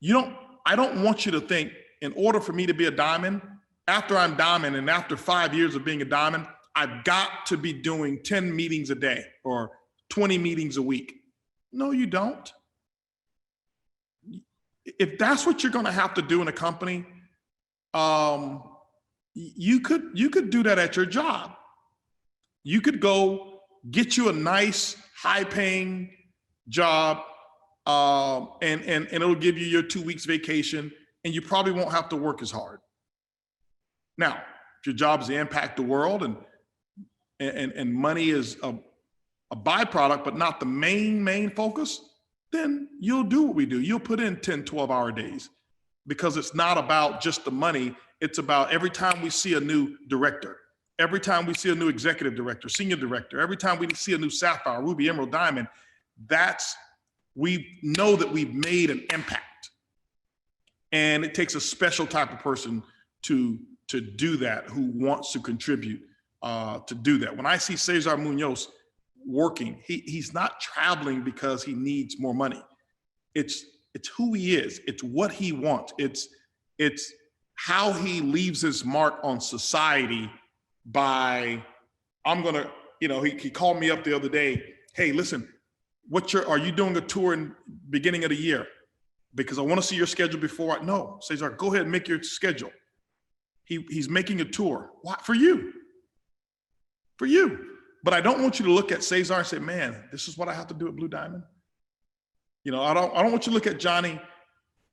I don't want you to think in order for me to be a diamond, after I'm diamond and after 5 years of being a diamond, I've got to be doing 10 meetings a day or 20 meetings a week. No, you don't. If that's what you're going to have to do in a company, you could do that at your job. You could go get you a nice, high-paying job, and it'll give you your 2 weeks vacation, and you probably won't have to work as hard. Now, if your job is to impact the world and money is a byproduct, but not the main focus, then you'll do what we do. You'll put in 10, 12-hour days because it's not about just the money. It's about every time we see a new director, every time we see a new executive director, senior director, every time we see a new sapphire, ruby, emerald, diamond, we know that we've made an impact. And it takes a special type of person to do that, who wants to contribute to do that. When I see Cesar Munoz working, he's not traveling because he needs more money. It's who he is. It's what he wants. It's how he leaves his mark on society by, he called me up the other day. Hey, listen, are you doing a tour in beginning of the year? Because I want to see your schedule before no, Cesar, go ahead and make your schedule. He's making a tour. Why? For you. But I don't want you to look at Cesar and say, man, this is what I have to do at Blue Diamond. I don't want you to look at Johnny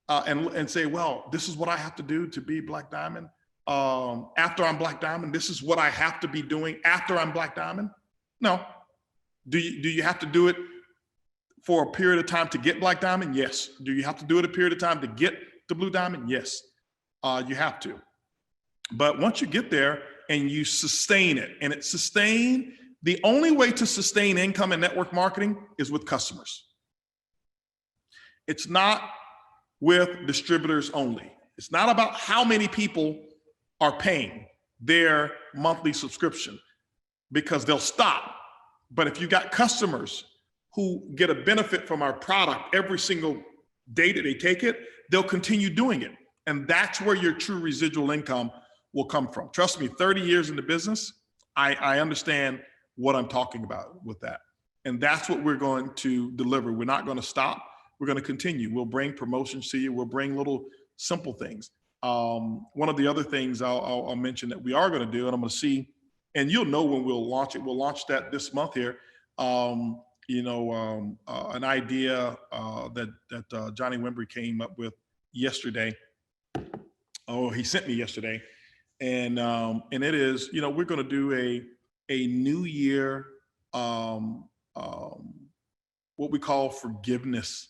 and say, well, this is what I have to do to be Black Diamond. After I'm Black Diamond, this is what I have to be doing after I'm Black Diamond. No. Do you have to do it for a period of time to get Black Diamond? Yes. Do you have to do it a period of time to get the Blue Diamond? Yes. You have to. But once you get there and you sustain it, and the only way to sustain income in network marketing is with customers. It's not with distributors only. It's not about how many people are paying their monthly subscription, because they'll stop. But if you got customers who get a benefit from our product every single day that they take it, they'll continue doing it. And that's where your true residual income will come from. Trust me, 30 years in the business, I understand what I'm talking about with that. And that's what we're going to deliver. We're not going to stop. We're going to continue. We'll bring promotions to you. We'll bring little simple things. One of the other things I'll mention that we are going to do, and I'm going to see, and you'll know when we'll launch it. We'll launch that this month here. An idea that Johnny Wembry came up with yesterday. Oh, he sent me yesterday. And it is, we're going to do a New Year, what we call forgiveness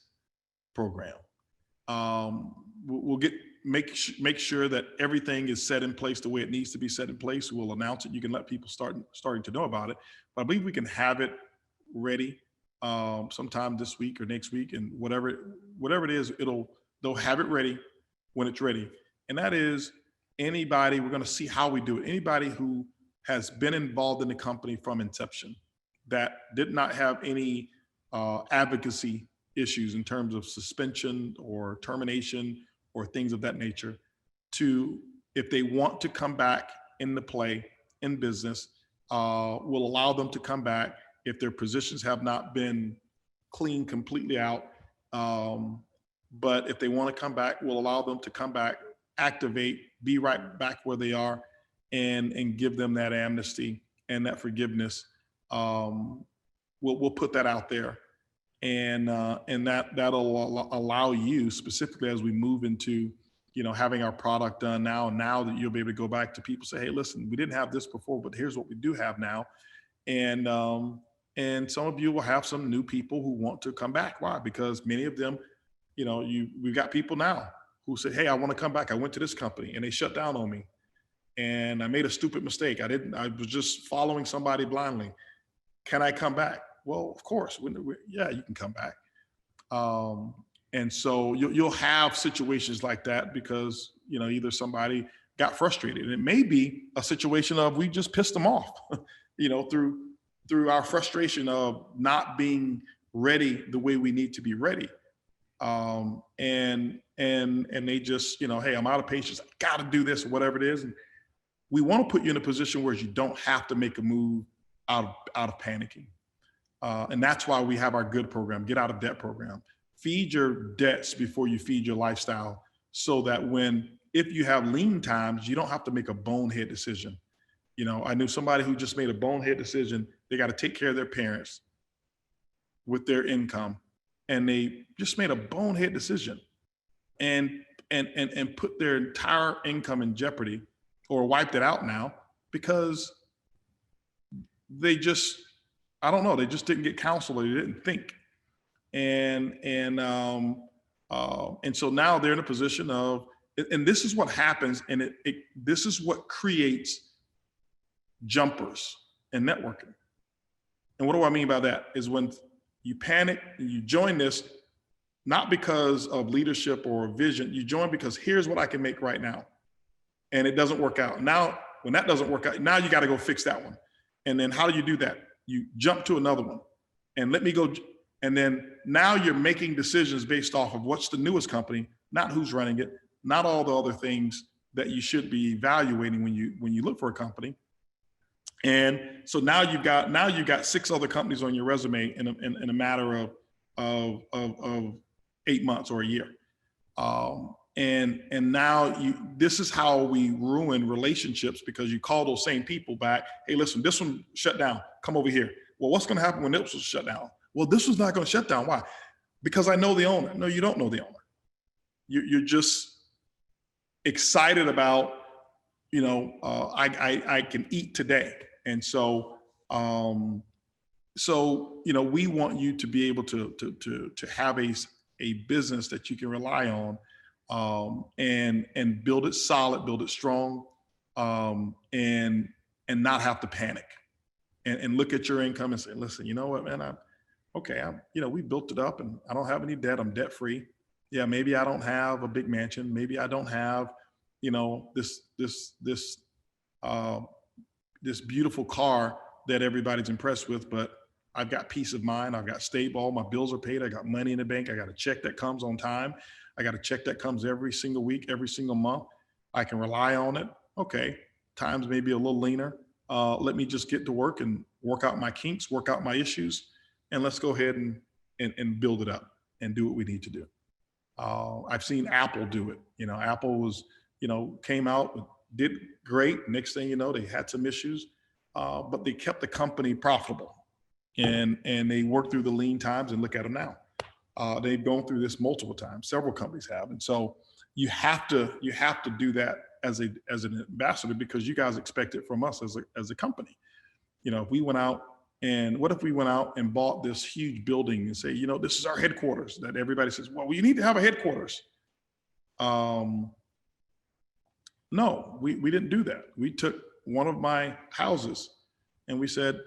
program. We'll make sure that everything is set in place the way it needs to be set in place. We'll announce it. You can let people starting to know about it. But I believe we can have it ready sometime this week or next week, and whatever it is, they'll have it ready when it's ready. And that is anybody, we're going to see how we do it. Anybody who has been involved in the company from inception that did not have any advocacy issues in terms of suspension or termination or things of that nature, to, if they want to come back in the play in business, we'll allow them to come back if their positions have not been cleaned completely out. But if they want to come back, we'll allow them to come back activate, be right back where they are, and give them that amnesty and that forgiveness. We'll put that out there, and that'll allow you, specifically as we move into, having our product done now that you'll be able to go back to people, say, hey, listen, we didn't have this before, but here's what we do have now. And some of you will have some new people who want to come back. Why? Because many of them, we've got people now who say, hey, I want to come back. I went to this company and they shut down on me. And I made a stupid mistake. I was just following somebody blindly. Can I come back? Well, of course. Yeah, you can come back. And so you'll have situations like that because, either somebody got frustrated. And it may be a situation of we just pissed them off, through our frustration of not being ready the way we need to be ready. And they just, hey, I'm out of patience. I got to do this or whatever it is. And we want to put you in a position where you don't have to make a move out of panicking. And that's why we have our good program, get out of debt program. Feed your debts before you feed your lifestyle, so that if you have lean times, you don't have to make a bonehead decision. I knew somebody who just made a bonehead decision. They got to take care of their parents with their income. And they just made a bonehead decision and put their entire income in jeopardy, or wiped it out now because they just, I don't know, they just didn't get counsel, or they didn't think. And so now they're in a position of, and this is what happens, and this is what creates jumpers in networking. And what do I mean by that? Is when you panic and you join this, not because of leadership or vision, you join because here's what I can make right now. And it doesn't work out. Now, when that doesn't work out, now you got to go fix that one. And then how do you do that? You jump to another one and let me go. And then now you're making decisions based off of what's the newest company, not who's running it, not all the other things that you should be evaluating when you look for a company. And so now you've got 6 other companies on your resume in a matter of 8 months or a year. And now this is how we ruin relationships, because you call those same people back. Hey, listen, this one shut down. Come over here. Well, what's going to happen when this was shut down? Well, this was not going to shut down. Why? Because I know the owner. No, you don't know the owner. You're just excited about, I can eat today. And so, we want you to be able to have a business that you can rely on, and build it solid, build it strong, and not have to panic, and look at your income and say, listen, you know what, man, we built it up and I don't have any debt. I'm debt free. Yeah, maybe I don't have a big mansion. Maybe I don't have, this beautiful car that everybody's impressed with, but I've got peace of mind. I've got stable. My bills are paid. I got money in the bank. I got a check that comes on time. I got a check that comes every single week, every single month. I can rely on it. Okay, times may be a little leaner. Let me just get to work and work out my kinks, work out my issues, and let's go ahead and build it up and do what we need to do. I've seen Apple do it. Apple was, came out, did great. Next thing you know, they had some issues, but they kept the company profitable, and they worked through the lean times, and look at them now. They've gone through this multiple times. Several companies have, and so you have to do that as an ambassador, because you guys expect it from us as a company. If we went out, and what if we went out and bought this huge building and say, this is our headquarters, that everybody says, well, you need to have a headquarters. No, we didn't do that. We took one of my houses and we said,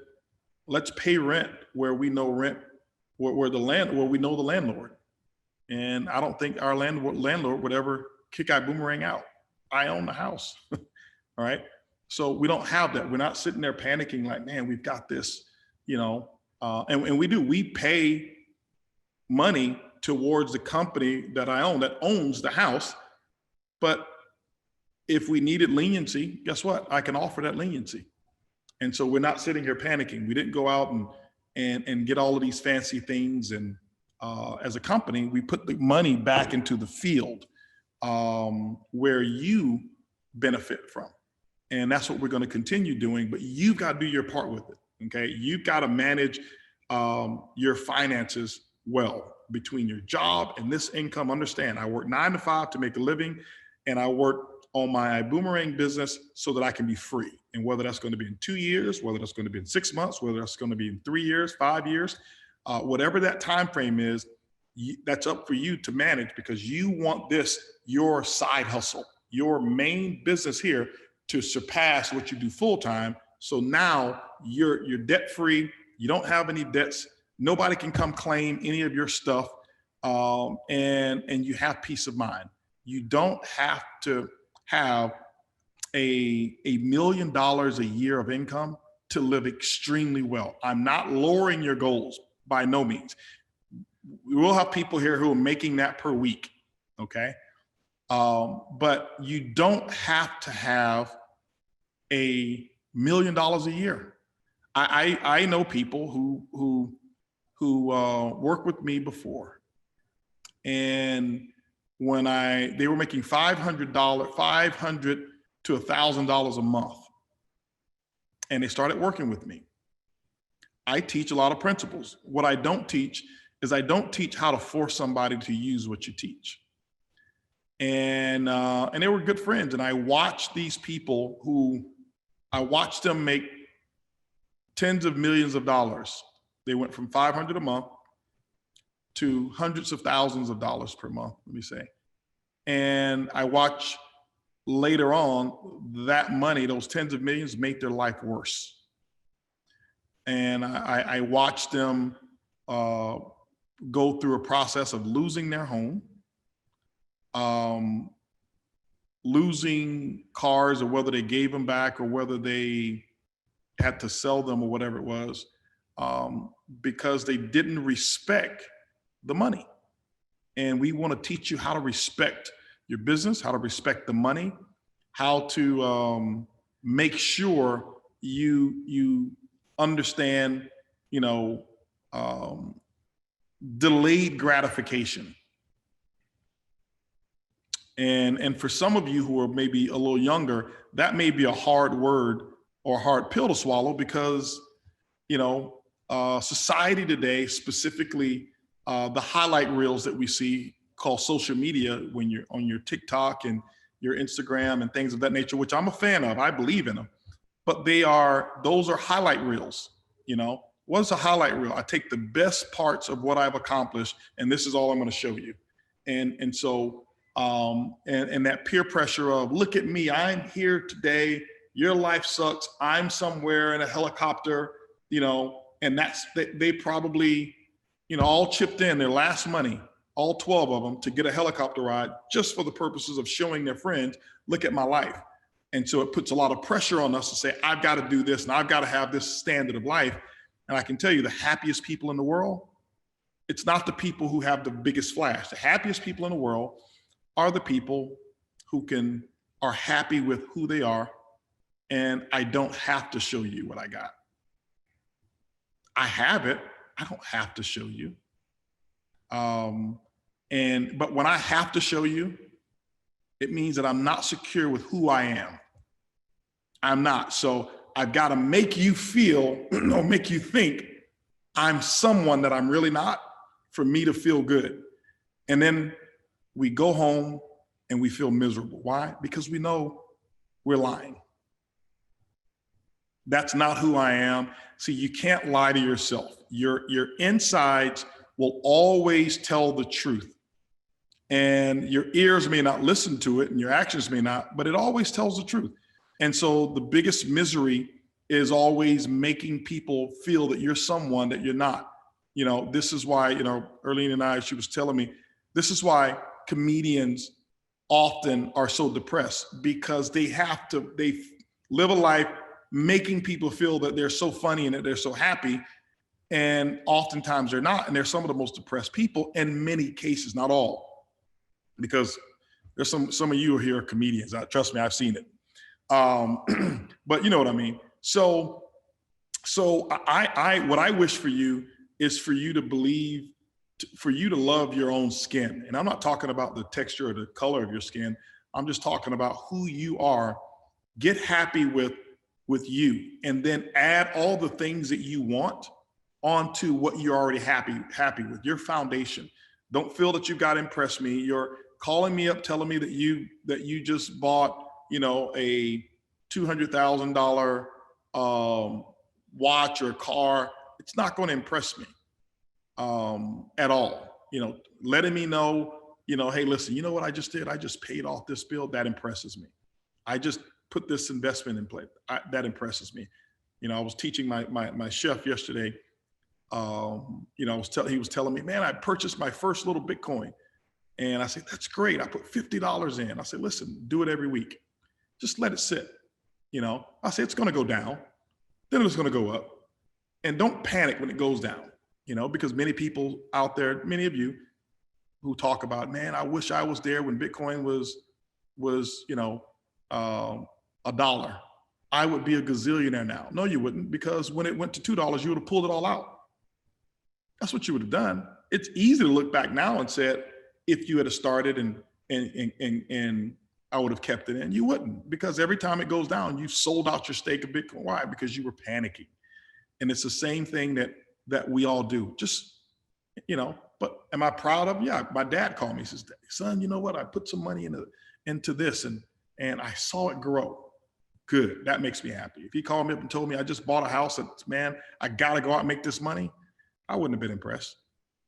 let's pay rent where we know rent, where we know the landlord. And I don't think our landlord would ever kick Ibüümerang out. I own the house. All right. So we don't have that. We're not sitting there panicking like, man, we've got this, and we pay money towards the company that I own, that owns the house. But if we needed leniency, guess what? I can offer that leniency. And so we're not sitting here panicking. We didn't go out and get all of these fancy things. And as a company, we put the money back into the field. where you benefit from. And that's what we're going to continue doing, but you've got to do your part with it. Okay. You've got to manage your finances well between your job and this income. Understand, I work 9 to 5 to make a living, and I work on my Ibüümerang business so that I can be free. And whether that's going to be in 2 years, whether that's going to be in 6 months, whether that's going to be in 3 years, 5 years, whatever that time frame is, that's up for you to manage, because you want this, your side hustle, your main business here, to surpass what you do full time. So now you're debt free. You don't have any debts. Nobody can come claim any of your stuff, and you have peace of mind. You don't have to have $1 million a year of income to live extremely well. I'm not lowering your goals by no means. We will have people here who are making that per week, okay? But you don't have to have $1 million a year. I know people who worked with me before, and when they were making $500 to $1,000 a month, and they started working with me. I teach a lot of principles. What I don't teach is I don't teach how to force somebody to use what you teach. And they were good friends, and I watched these people I watched them make tens of millions of dollars. They went from $500 a month to hundreds of thousands of dollars per month, let me say. And I watched later on that money, those tens of millions, make their life worse. And I watched them go through a process of losing their home, losing cars, or whether they gave them back or whether they had to sell them or whatever it was, because they didn't respect the money. And we want to teach you how to respect your business, how to respect the money, how to make sure you understand, delayed gratification. And for some of you who are maybe a little younger, that may be a hard word or a hard pill to swallow, because, society today, specifically the highlight reels that we see called social media, when you're on your TikTok and your Instagram and things of that nature, which I'm a fan of, I believe in them, but those are highlight reels. What's a highlight reel? I take the best parts of what I've accomplished, and this is all I'm going to show you. And so that peer pressure of, look at me, I'm here today, your life sucks, I'm somewhere in a helicopter, and they probably, all chipped in their last money, all 12 of them, to get a helicopter ride just for the purposes of showing their friends, look at my life. And so it puts a lot of pressure on us to say, I've got to do this and I've got to have this standard of life. And I can tell you, the happiest people in the world, it's not the people who have the biggest flash. The happiest people in the world are the people who are happy with who they are, and I don't have to show you what I got. I have it. I don't have to show you. But when I have to show you, it means that I'm not secure with who I am. I'm not. So I've got to make you feel or make you think I'm someone that I'm really not, for me to feel good. And then we go home and we feel miserable. Why? Because we know we're lying. That's not who I am. See, you can't lie to yourself. Your insides will always tell the truth. And your ears may not listen to it and your actions may not, but it always tells the truth. And so the biggest misery is always making people feel that you're someone that you're not. This is why, Erlene and I, she was telling me, this is why comedians often are so depressed, because they live a life making people feel that they're so funny and that they're so happy. And oftentimes they're not. And they're some of the most depressed people in many cases, not all, because there's some of you here are comedians. Trust me, I've seen it. But you know what I mean? So what I wish for you is for you to believe for you to love your own skin. And I'm not talking about the texture or the color of your skin. I'm just talking about who you are. Get happy with you, and then add all the things that you want onto what you're already happy with, your foundation. Don't feel that you've got to impress me. You're calling me up telling me that you just bought, you know, a $200,000 watch or car. It's not going to impress me at all. You know, letting me know, you know, hey, listen, you know what I just did? I just paid off this bill. That impresses me. I just put this investment in place. That impresses me. You know, I was teaching my chef yesterday. You know, he was telling me, man, I purchased my first little Bitcoin. And I said, that's great. I put $50 in. I said, listen, do it every week. Just let it sit. You know, I said, it's going to go down. Then it's going to go up. And don't panic when it goes down, you know, because many people out there, many of you who talk about, man, I wish I was there when Bitcoin was, you know, $1. I would be a gazillionaire now. No, you wouldn't, because when it went to $2, you would have pulled it all out. That's what you would have done. It's easy to look back now and said, if you had started and I would have kept it in, you wouldn't, because every time it goes down, you've sold out your stake of Bitcoin. Why? Because you were panicking. And it's the same thing that we all do. Just, you know, but am I proud of? Yeah, my dad called me, he says, son, you know what? I put some money into this and I saw it grow. Good, that makes me happy. If he called me up and told me I just bought a house and, man, I gotta go out and make this money, I wouldn't have been impressed.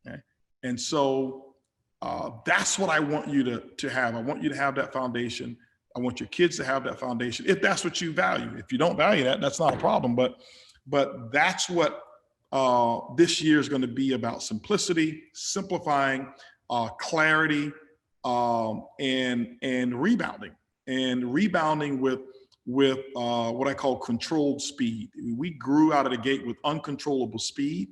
Okay? And so that's what I want you to have. I want you to have that foundation. I want your kids to have that foundation, if that's what you value. If you don't value that, that's not a problem. But that's what this year is going to be about: simplicity, simplifying, clarity, and rebounding with what I call controlled speed. We grew out of the gate with uncontrollable speed.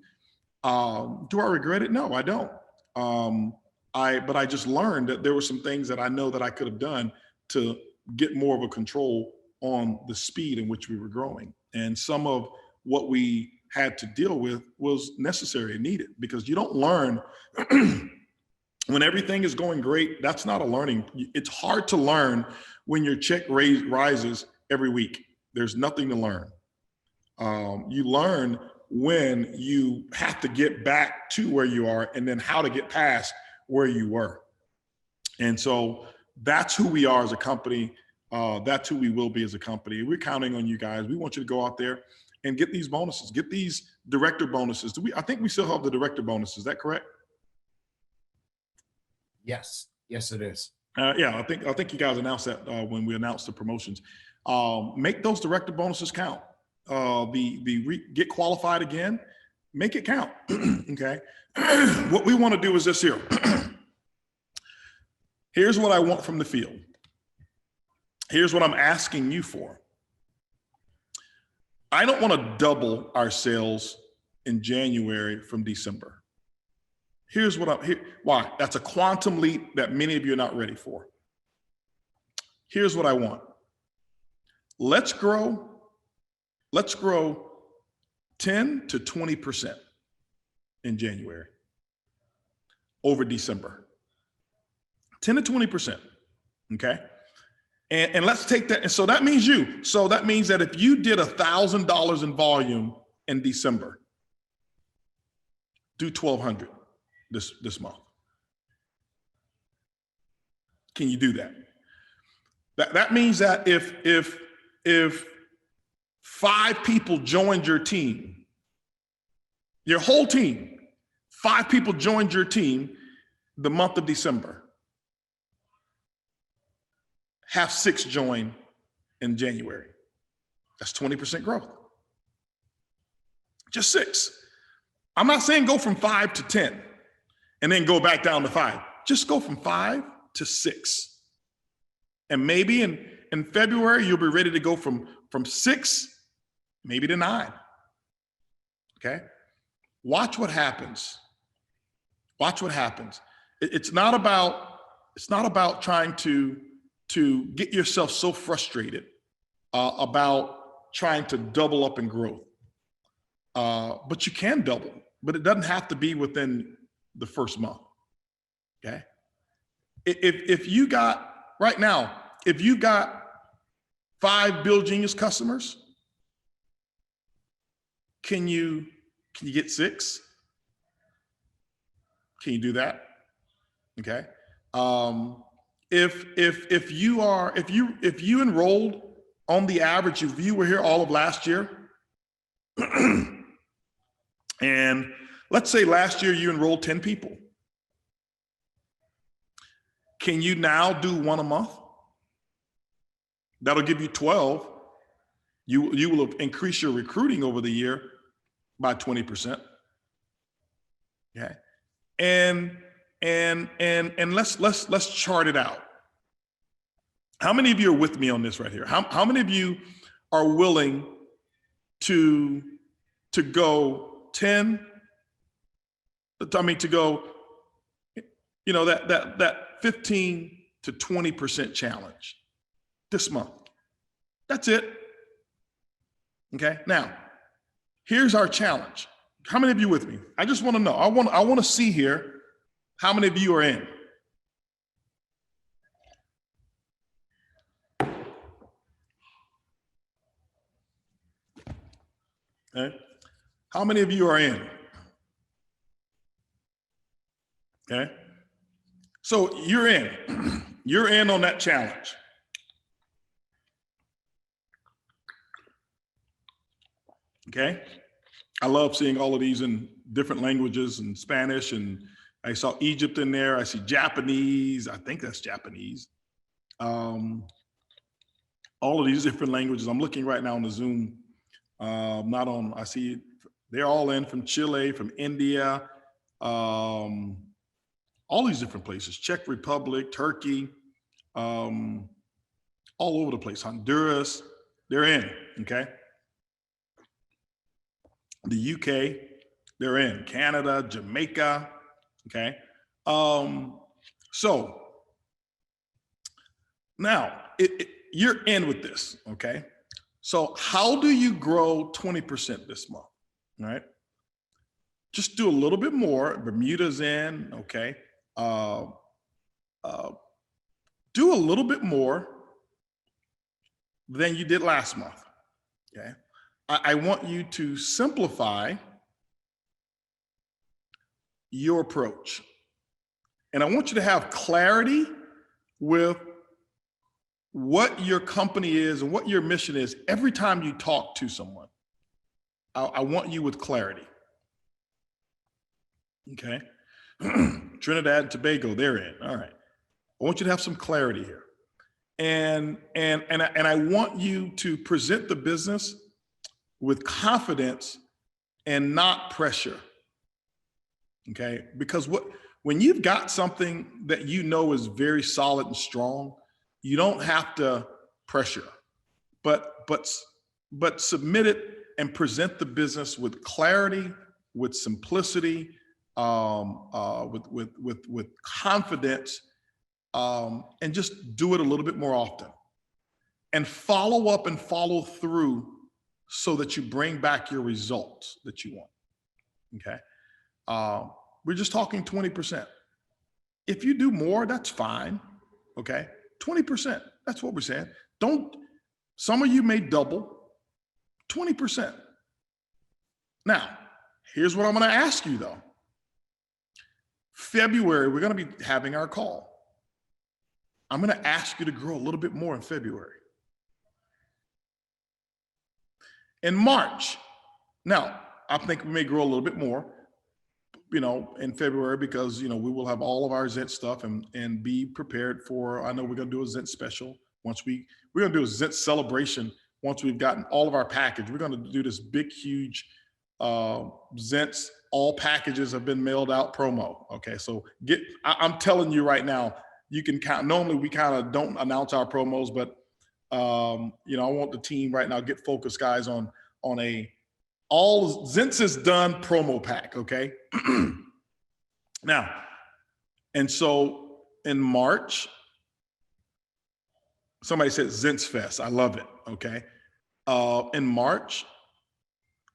Do I regret it? No, I don't. But I just learned that there were some things that I know that I could have done to get more of a control on the speed in which we were growing. And some of what we had to deal with was necessary and needed, because you don't learn when everything is going great. That's not a learning. It's hard to learn when your check rises every week. There's nothing to learn. You learn when you have to get back to where you are, and then how to get past where you were. And so that's who we are as a company. That's who we will be as a company. We're counting on you guys. We want you to go out there and get these bonuses, get these director bonuses. I think we still have the director bonus. Is that correct? Yes, yes, it is. Yeah, I think you guys announced that when we announced the promotions. Make those director bonuses count. Get qualified again, make it count. Okay. What we want to do is this here. Here's what I want from the field. Here's what I'm asking you for. I don't want to double our sales in January from December. Here's what why? That's a quantum leap that many of you are not ready for. Here's what I want. Let's grow 10 to 20% in January over December. 10 to 20%, okay? And let's take that, and so that means that if you did $1,000 in volume in December, do 1,200 this month. Can you do that? That means that if 5 people joined your team, your whole team, 5 people joined your team the month of December, have 6 join in January. That's 20% growth. Just 6. I'm not saying go from 5 to 10 and then go back down to 5. Just go from 5 to 6. And maybe in February, you'll be ready to go from 6 maybe to 9. Okay? Watch what happens. Watch what happens. It's not about trying to get yourself so frustrated about trying to double up in growth. But you can double, but it doesn't have to be within the first month. Okay. If you got right now, if you got 5 Build Genius customers, can you get 6? Can you do that? Okay. If you enrolled on the average, if you were here all of last year, and let's say last year you enrolled 10 people, can you now do 1 a month? That'll give you 12. You will have increased your recruiting over the year by 20%. Okay. And let's chart it out. How many of you are with me on this right here? How many of you are willing to go 10? I mean, to go, you know, that 15 to 20% challenge this month. That's it. Okay. Now, here's our challenge. How many of you with me? I just want to know. I want to see here how many of you are in. Okay. How many of you are in? Okay. So you're in. You're in on that challenge. Okay. I love seeing all of these in different languages and Spanish, and I saw Egypt in there. I see Japanese. I think that's Japanese. All of these different languages. I'm looking right now on the Zoom. Not on, I see they're all in from Chile, from India, all these different places, Czech Republic, Turkey, all over the place, Honduras, they're in, okay? The UK, they're in, Canada, Jamaica, okay? So now you're in with this, okay? So how do you grow 20% this month, all right? Just do a little bit more. Bermuda's in, okay? Do a little bit more than you did last month, okay? I want you to simplify your approach. And I want you to have clarity with what your company is and what your mission is every time you talk to someone. I want you with clarity. Okay. Trinidad and Tobago, they're in. All right. I want you to have some clarity here. And I want you to present the business with confidence and not pressure. Okay. Because when you've got something that you know is very solid and strong, you don't have to pressure, but submit it and present the business with clarity, with simplicity, with confidence, and just do it a little bit more often. And follow up and follow through so that you bring back your results that you want. Okay. We're just talking 20%. If you do more, that's fine. Okay. 20%. That's what we're saying. Some of you may double 20%. Now, here's what I'm going to ask you though. February, we're going to be having our call. I'm going to ask you to grow a little bit more in February. In March, now, I think we may grow a little bit more, in February, because, we will have all of our Zent stuff and be prepared for, I know we're going to do a Zent special once we're going to do a Zent celebration once we've gotten all of our package. We're going to do this big, huge Zents, all packages have been mailed out promo. Okay. So I'm telling you right now, you can count. Normally we kind of don't announce our promos, but I want the team right now, get focused guys on a all Zents is done promo pack. Okay. Now, and so in March, somebody said Zents Fest. I love it. Okay. In March,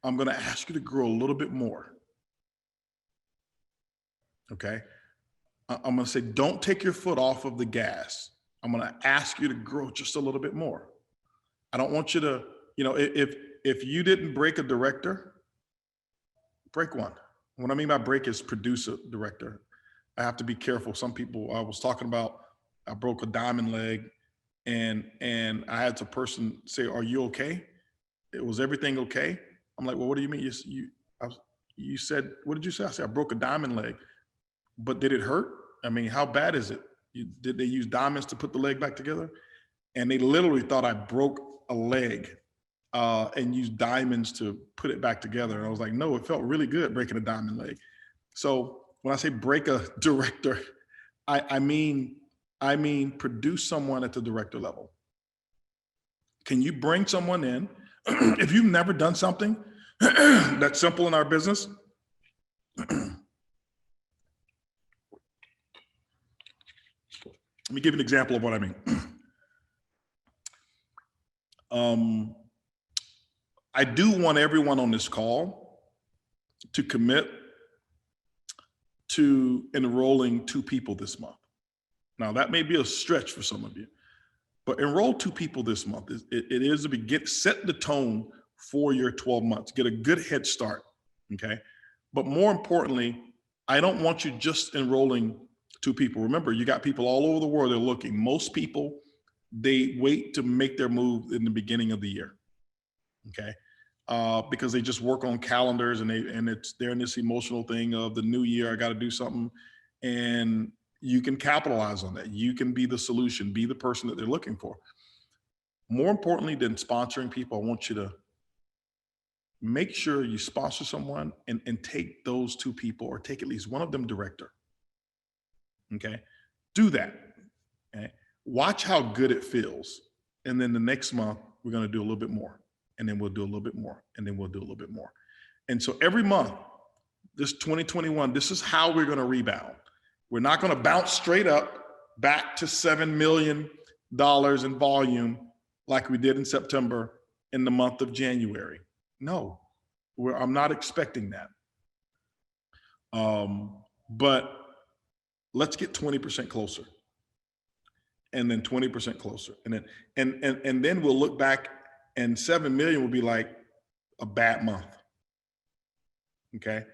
I'm going to ask you to grow a little bit more. Okay. I'm going to say, don't take your foot off of the gas. I'm going to ask you to grow just a little bit more. I don't want you to, if you didn't break a director, break one. What I mean by break is produce a director. I have to be careful. Some people, I was talking about, I broke a diamond leg, and I had a person say, "Are you okay? Was everything okay?" I'm like, "Well, what do you mean? You said, what did you say?" I said, "I broke a diamond leg." "But did it hurt? I mean, how bad is it? Did they use diamonds to put the leg back together?" And they literally thought I broke a leg and used diamonds to put it back together. And I was like, "No, it felt really good breaking a diamond leg." So when I say break a director, I mean produce someone at the director level. Can you bring someone in? If you've never done something that's simple in our business, let me give you an example of what I mean. I do want everyone on this call to commit to enrolling 2 people this month. Now, that may be a stretch for some of you, but enroll 2 people this month. It is to set the tone for your 12 months, get a good head start, okay? But more importantly, I don't want you just enrolling 2 people. Remember, you got people all over the world that are looking. Most people, they wait to make their move in the beginning of the year, okay? Because they just work on calendars, and they're in this emotional thing of the new year, I got to do something. And you can capitalize on that. You can be the solution, be the person that they're looking for. More importantly than sponsoring people, I want you to make sure you sponsor someone and take those 2 people, or take at least one of them director. Okay, do that. Okay, watch how good it feels. And then the next month, we're going to do a little bit more. And then we'll do a little bit more. And then we'll do a little bit more. And so every month, this 2021, this is how we're going to rebound. We're not going to bounce straight up back to $7 million in volume like we did in September in the month of January. No, I'm not expecting that. But let's get 20% closer, and then 20% closer. And then we'll look back, and 7 million will be like a bad month. Okay.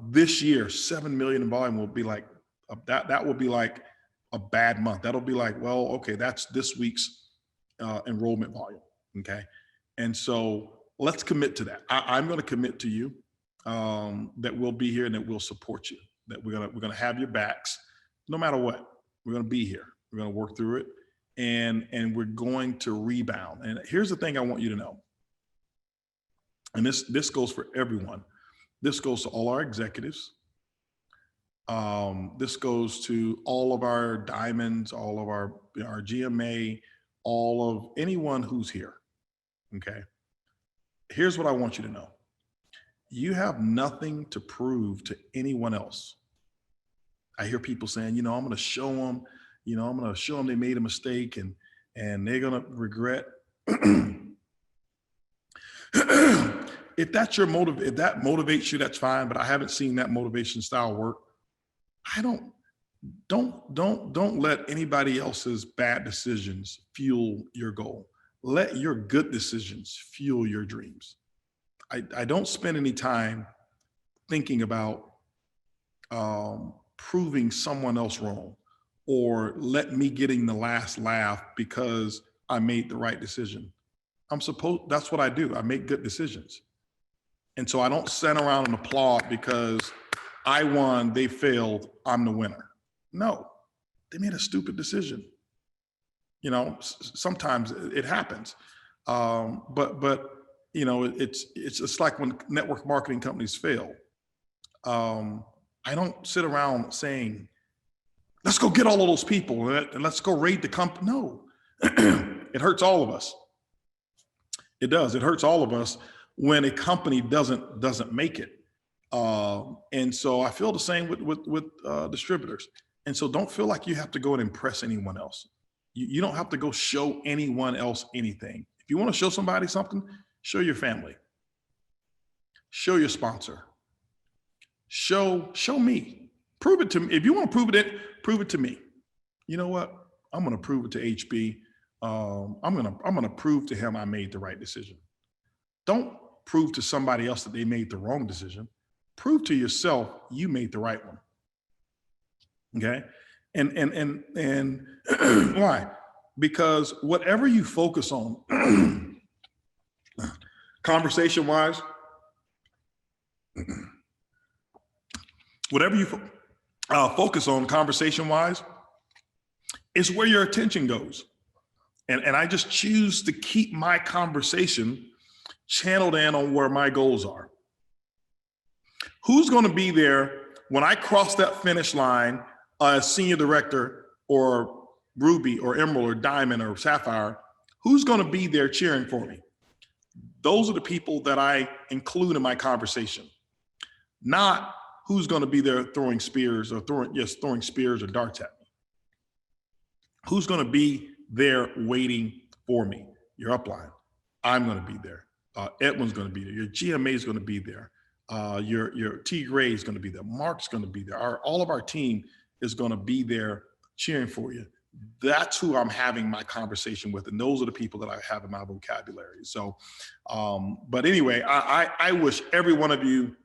This year, 7 million in volume will be like that will be like a bad month. That'll be like, well, okay, that's this week's enrollment volume. Okay. And so let's commit to that. I'm going to commit to you that we'll be here and that we'll support you, that we're going to have your backs no matter what. We're going to be here. We're going to work through it, and we're going to rebound. And here's the thing I want you to know. And this goes for everyone. This goes to all our executives. This goes to all of our diamonds, all of our GMA, all of anyone who's here. Okay. Here's what I want you to know. You have nothing to prove to anyone else. I hear people saying, I'm going to show them, I'm going to show them they made a mistake and they're going to regret. If that's your motive, if that motivates you, that's fine. But I haven't seen that motivation style work. Don't let anybody else's bad decisions fuel your goal. Let your good decisions fuel your dreams. I don't spend any time thinking about proving someone else wrong, or let me getting the last laugh because I made the right decision. That's what I do. I make good decisions. And so I don't sit around and applaud because I won, they failed, I'm the winner. No, they made a stupid decision. Sometimes it happens. But it's like when network marketing companies fail. I don't sit around saying, let's go get all of those people and let's go raid the company. No, it hurts all of us. It does. It hurts all of us when a company doesn't make it. And so I feel the same with distributors. And so don't feel like you have to go and impress anyone else. You don't have to go show anyone else anything. If you want to show somebody something, show your family. Show your sponsor. Show me. Prove it to me. If you want to prove it to me. You know what? I'm going to prove it to HB. I'm going to prove to him I made the right decision. Don't prove to somebody else that they made the wrong decision. Prove to yourself you made the right one. Okay? And why? Because whatever you focus on, conversation-wise, whatever you focus on conversation-wise is where your attention goes. And I just choose to keep my conversation channeled in on where my goals are. Who's going to be there when I cross that finish line as senior director or ruby or emerald or diamond or sapphire? Who's going to be there cheering for me? Those are the people that I include in my conversation, not who's going to be there throwing spears or throwing spears or darts at me. Who's going to be there waiting for me? Your upline. I'm going to be there. Edwin's going to be there. Your GMA is going to be there. Your T Gray is going to be there. Mark's going to be there. All of our team is going to be there cheering for you. That's who I'm having my conversation with. And those are the people that I have in my vocabulary. So, but anyway, I wish every one of you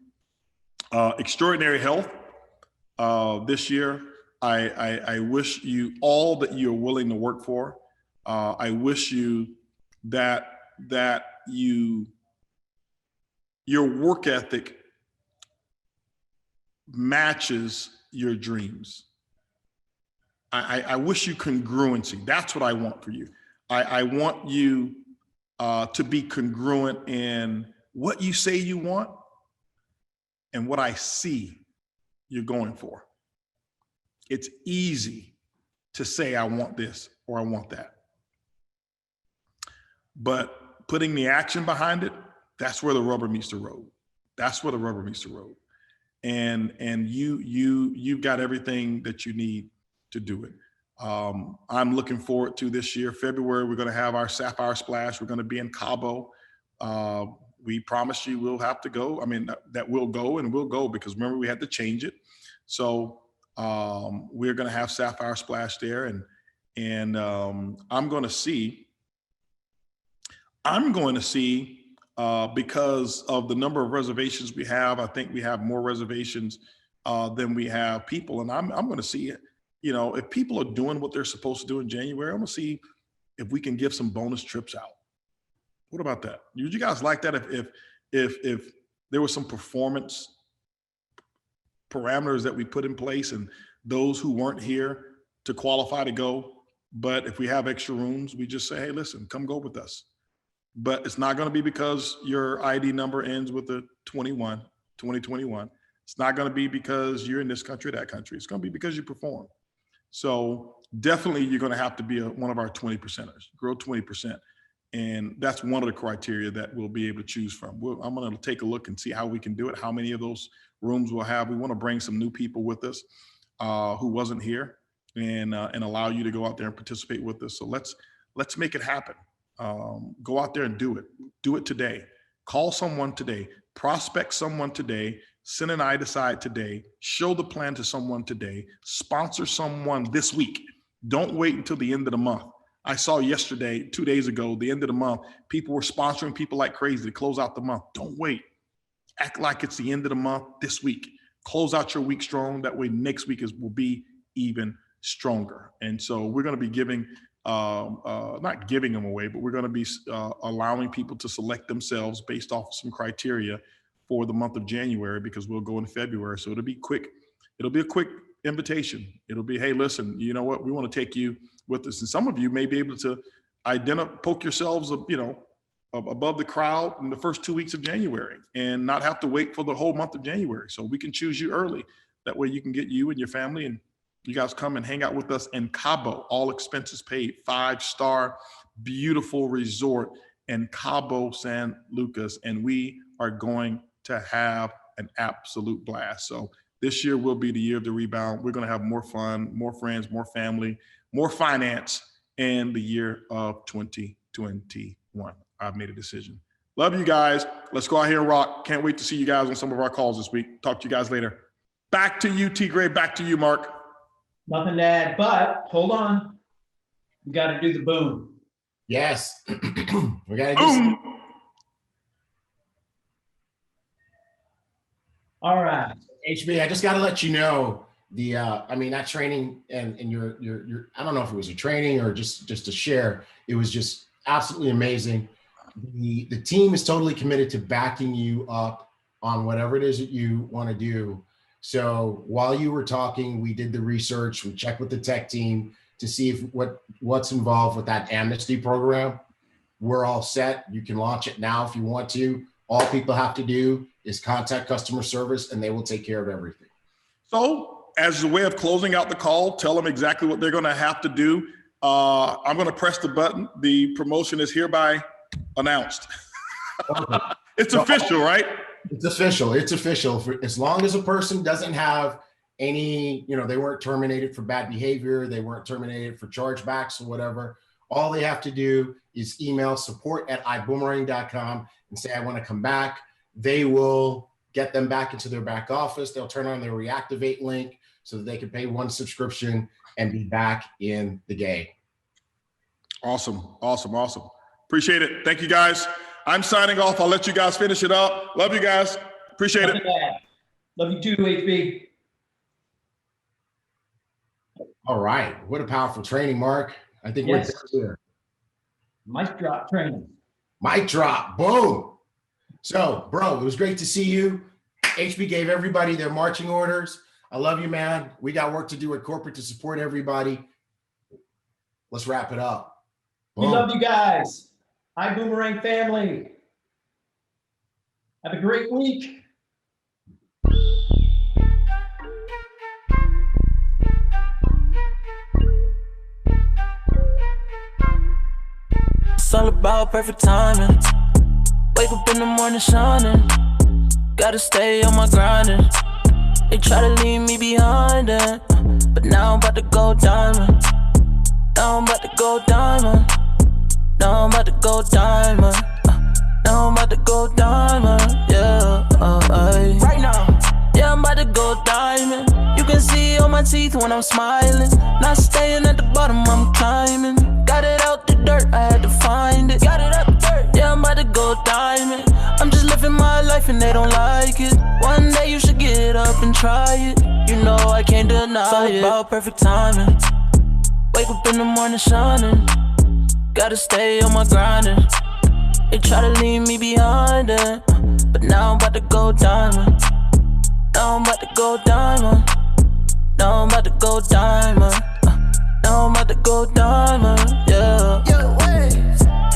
extraordinary health this year. I wish you all that you're willing to work for. I wish you that your work ethic matches your dreams. I wish you congruency. That's what I want for you. I want you to be congruent in what you say you want and what I see you're going for. It's easy to say I want this or I want that. But putting the action behind it, that's where the rubber meets the road. That's where the rubber meets the road. And you've got everything that you need to do it. I'm looking forward to this year. February, we're going to have our Sapphire Splash. We're going to be in Cabo. We promised you we'll have to go. I mean, that we'll go, and we'll go because remember we had to change it. So we're going to have Sapphire Splash there, and I'm going to see because of the number of reservations we have. I think we have more reservations than we have people, and I'm going to see it. You know, if people are doing what they're supposed to do in January, I'm going to see if we can give some bonus trips out. What about that? Would you guys like that if there was some performance parameters that we put in place and those who weren't here to qualify to go, but if we have extra rooms, we just say, hey, listen, come go with us. But it's not going to be because your ID number ends with a 2021. It's not going to be because you're in this country or that country. It's going to be because you perform. So definitely you're going to have to be one of our 20 percenters, grow 20%. And that's one of the criteria that we'll be able to choose from. I'm going to take a look and see how we can do it, how many of those rooms we'll have. We want to bring some new people with us who wasn't here and allow you to go out there and participate with us. So let's make it happen. Go out there and do it. Do it today. Call someone today. Prospect someone today. Send an I-Decide today. Show the plan to someone today. Sponsor someone this week. Don't wait until the end of the month. I saw yesterday, 2 days ago, the end of the month, people were sponsoring people like crazy to close out the month. Don't wait. Act like it's the end of the month this week. Close out your week strong. That way next week will be even stronger. And so we're going to be giving, not giving them away, but we're going to be allowing people to select themselves based off of some criteria for the month of January, because we'll go in February. So it'll be quick. It'll be a quick invitation. It'll be, hey, listen, you know what? We want to take you with us. And some of you may be able to poke yourselves, above the crowd in the first 2 weeks of January and not have to wait for the whole month of January. So we can choose you early. That way you can get you and your family and you guys come and hang out with us in Cabo, all expenses paid, 5-star, beautiful resort in Cabo San Lucas. And we are going to have an absolute blast. So this year will be the year of the rebound. We're going to have more fun, more friends, more family, more finance in the year of 2021. I've made a decision. Love you guys. Let's go out here and rock. Can't wait to see you guys on some of our calls this week. Talk to you guys later. Back to you, T. Gray. Back to you, Mark. Nothing to add, but hold on. We got to do the boom. Yes. We got to do Boom. All right. HB, I just got to let you know that training and your I don't know if it was a training or just to share. It was just absolutely amazing. The team is totally committed to backing you up on whatever it is that you want to do. So while you were talking, we did the research. We checked with the tech team to see if what's involved with that amnesty program. We're all set. You can launch it now if you want to. All people have to do is contact customer service and they will take care of everything. So as a way of closing out the call, tell them exactly what they're going to have to do. I'm going to press the button. The promotion is hereby announced. It's official, right? It's official. It's official. For as long as a person doesn't have any, they weren't terminated for bad behavior, they weren't terminated for chargebacks or whatever. All they have to do is email support@ibüümerang.com and say, I want to come back. They will get them back into their back office. They'll turn on their reactivate link so that they can pay one subscription and be back in the game. Awesome. Awesome. Awesome. Appreciate it. Thank you, guys. I'm signing off. I'll let you guys finish it up. Love you guys. Appreciate it. Love you too, HB. All right. What a powerful training, Mark. I think we're there. Mic drop training. Mic drop. Boom. So, bro, it was great to see you. HB gave everybody their marching orders. I love you, man. We got work to do at corporate to support everybody. Let's wrap it up. Boom. We love you guys. Ibüümerang family. Have a great week. It's all about perfect timing. Wake up in the morning shining. Gotta stay on my grinding. They try to leave me behind it, but now I'm about to go diamond. Now I'm about to go diamond. Now I'm about to go diamond. Now I'm about to go diamond. Yeah, right now. Yeah, I'm about to go diamond. You can see all my teeth when I'm smiling. Not staying at the bottom, I'm climbing. Got it out the dirt, I had to find it. Got it up dirt. Yeah, I'm about to go diamond. I'm just living my life and they don't like it. One day you should get up and try it. You know I can't deny it's all it. About perfect timing. Wake up in the morning shining. Gotta stay on my grinding. They try to leave me behind it, but now I'm about to go diamond. Now I'm about to go diamond. Now I'm about to go diamond. Now I'm about to go diamond, yeah. Yo, wait.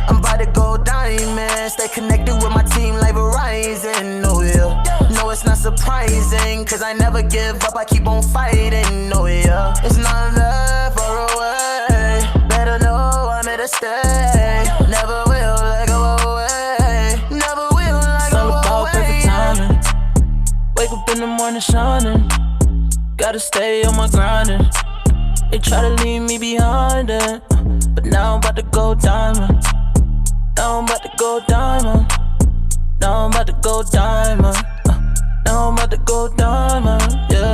I'm about to go diamond. Stay connected with my team like Verizon, oh yeah. No, it's not surprising, cause I never give up, I keep on fighting, oh yeah. It's not that far away. Better know I'm here to stay. Never will let go away. Never will let go away. It's all about perfect timing. Wake up in the morning shining. Gotta stay on my grinding. They try to leave me behind it, but now I'm about to go diamond. Now I'm about to go diamond. Now I'm about to go diamond. Now I'm about to go diamond, yeah.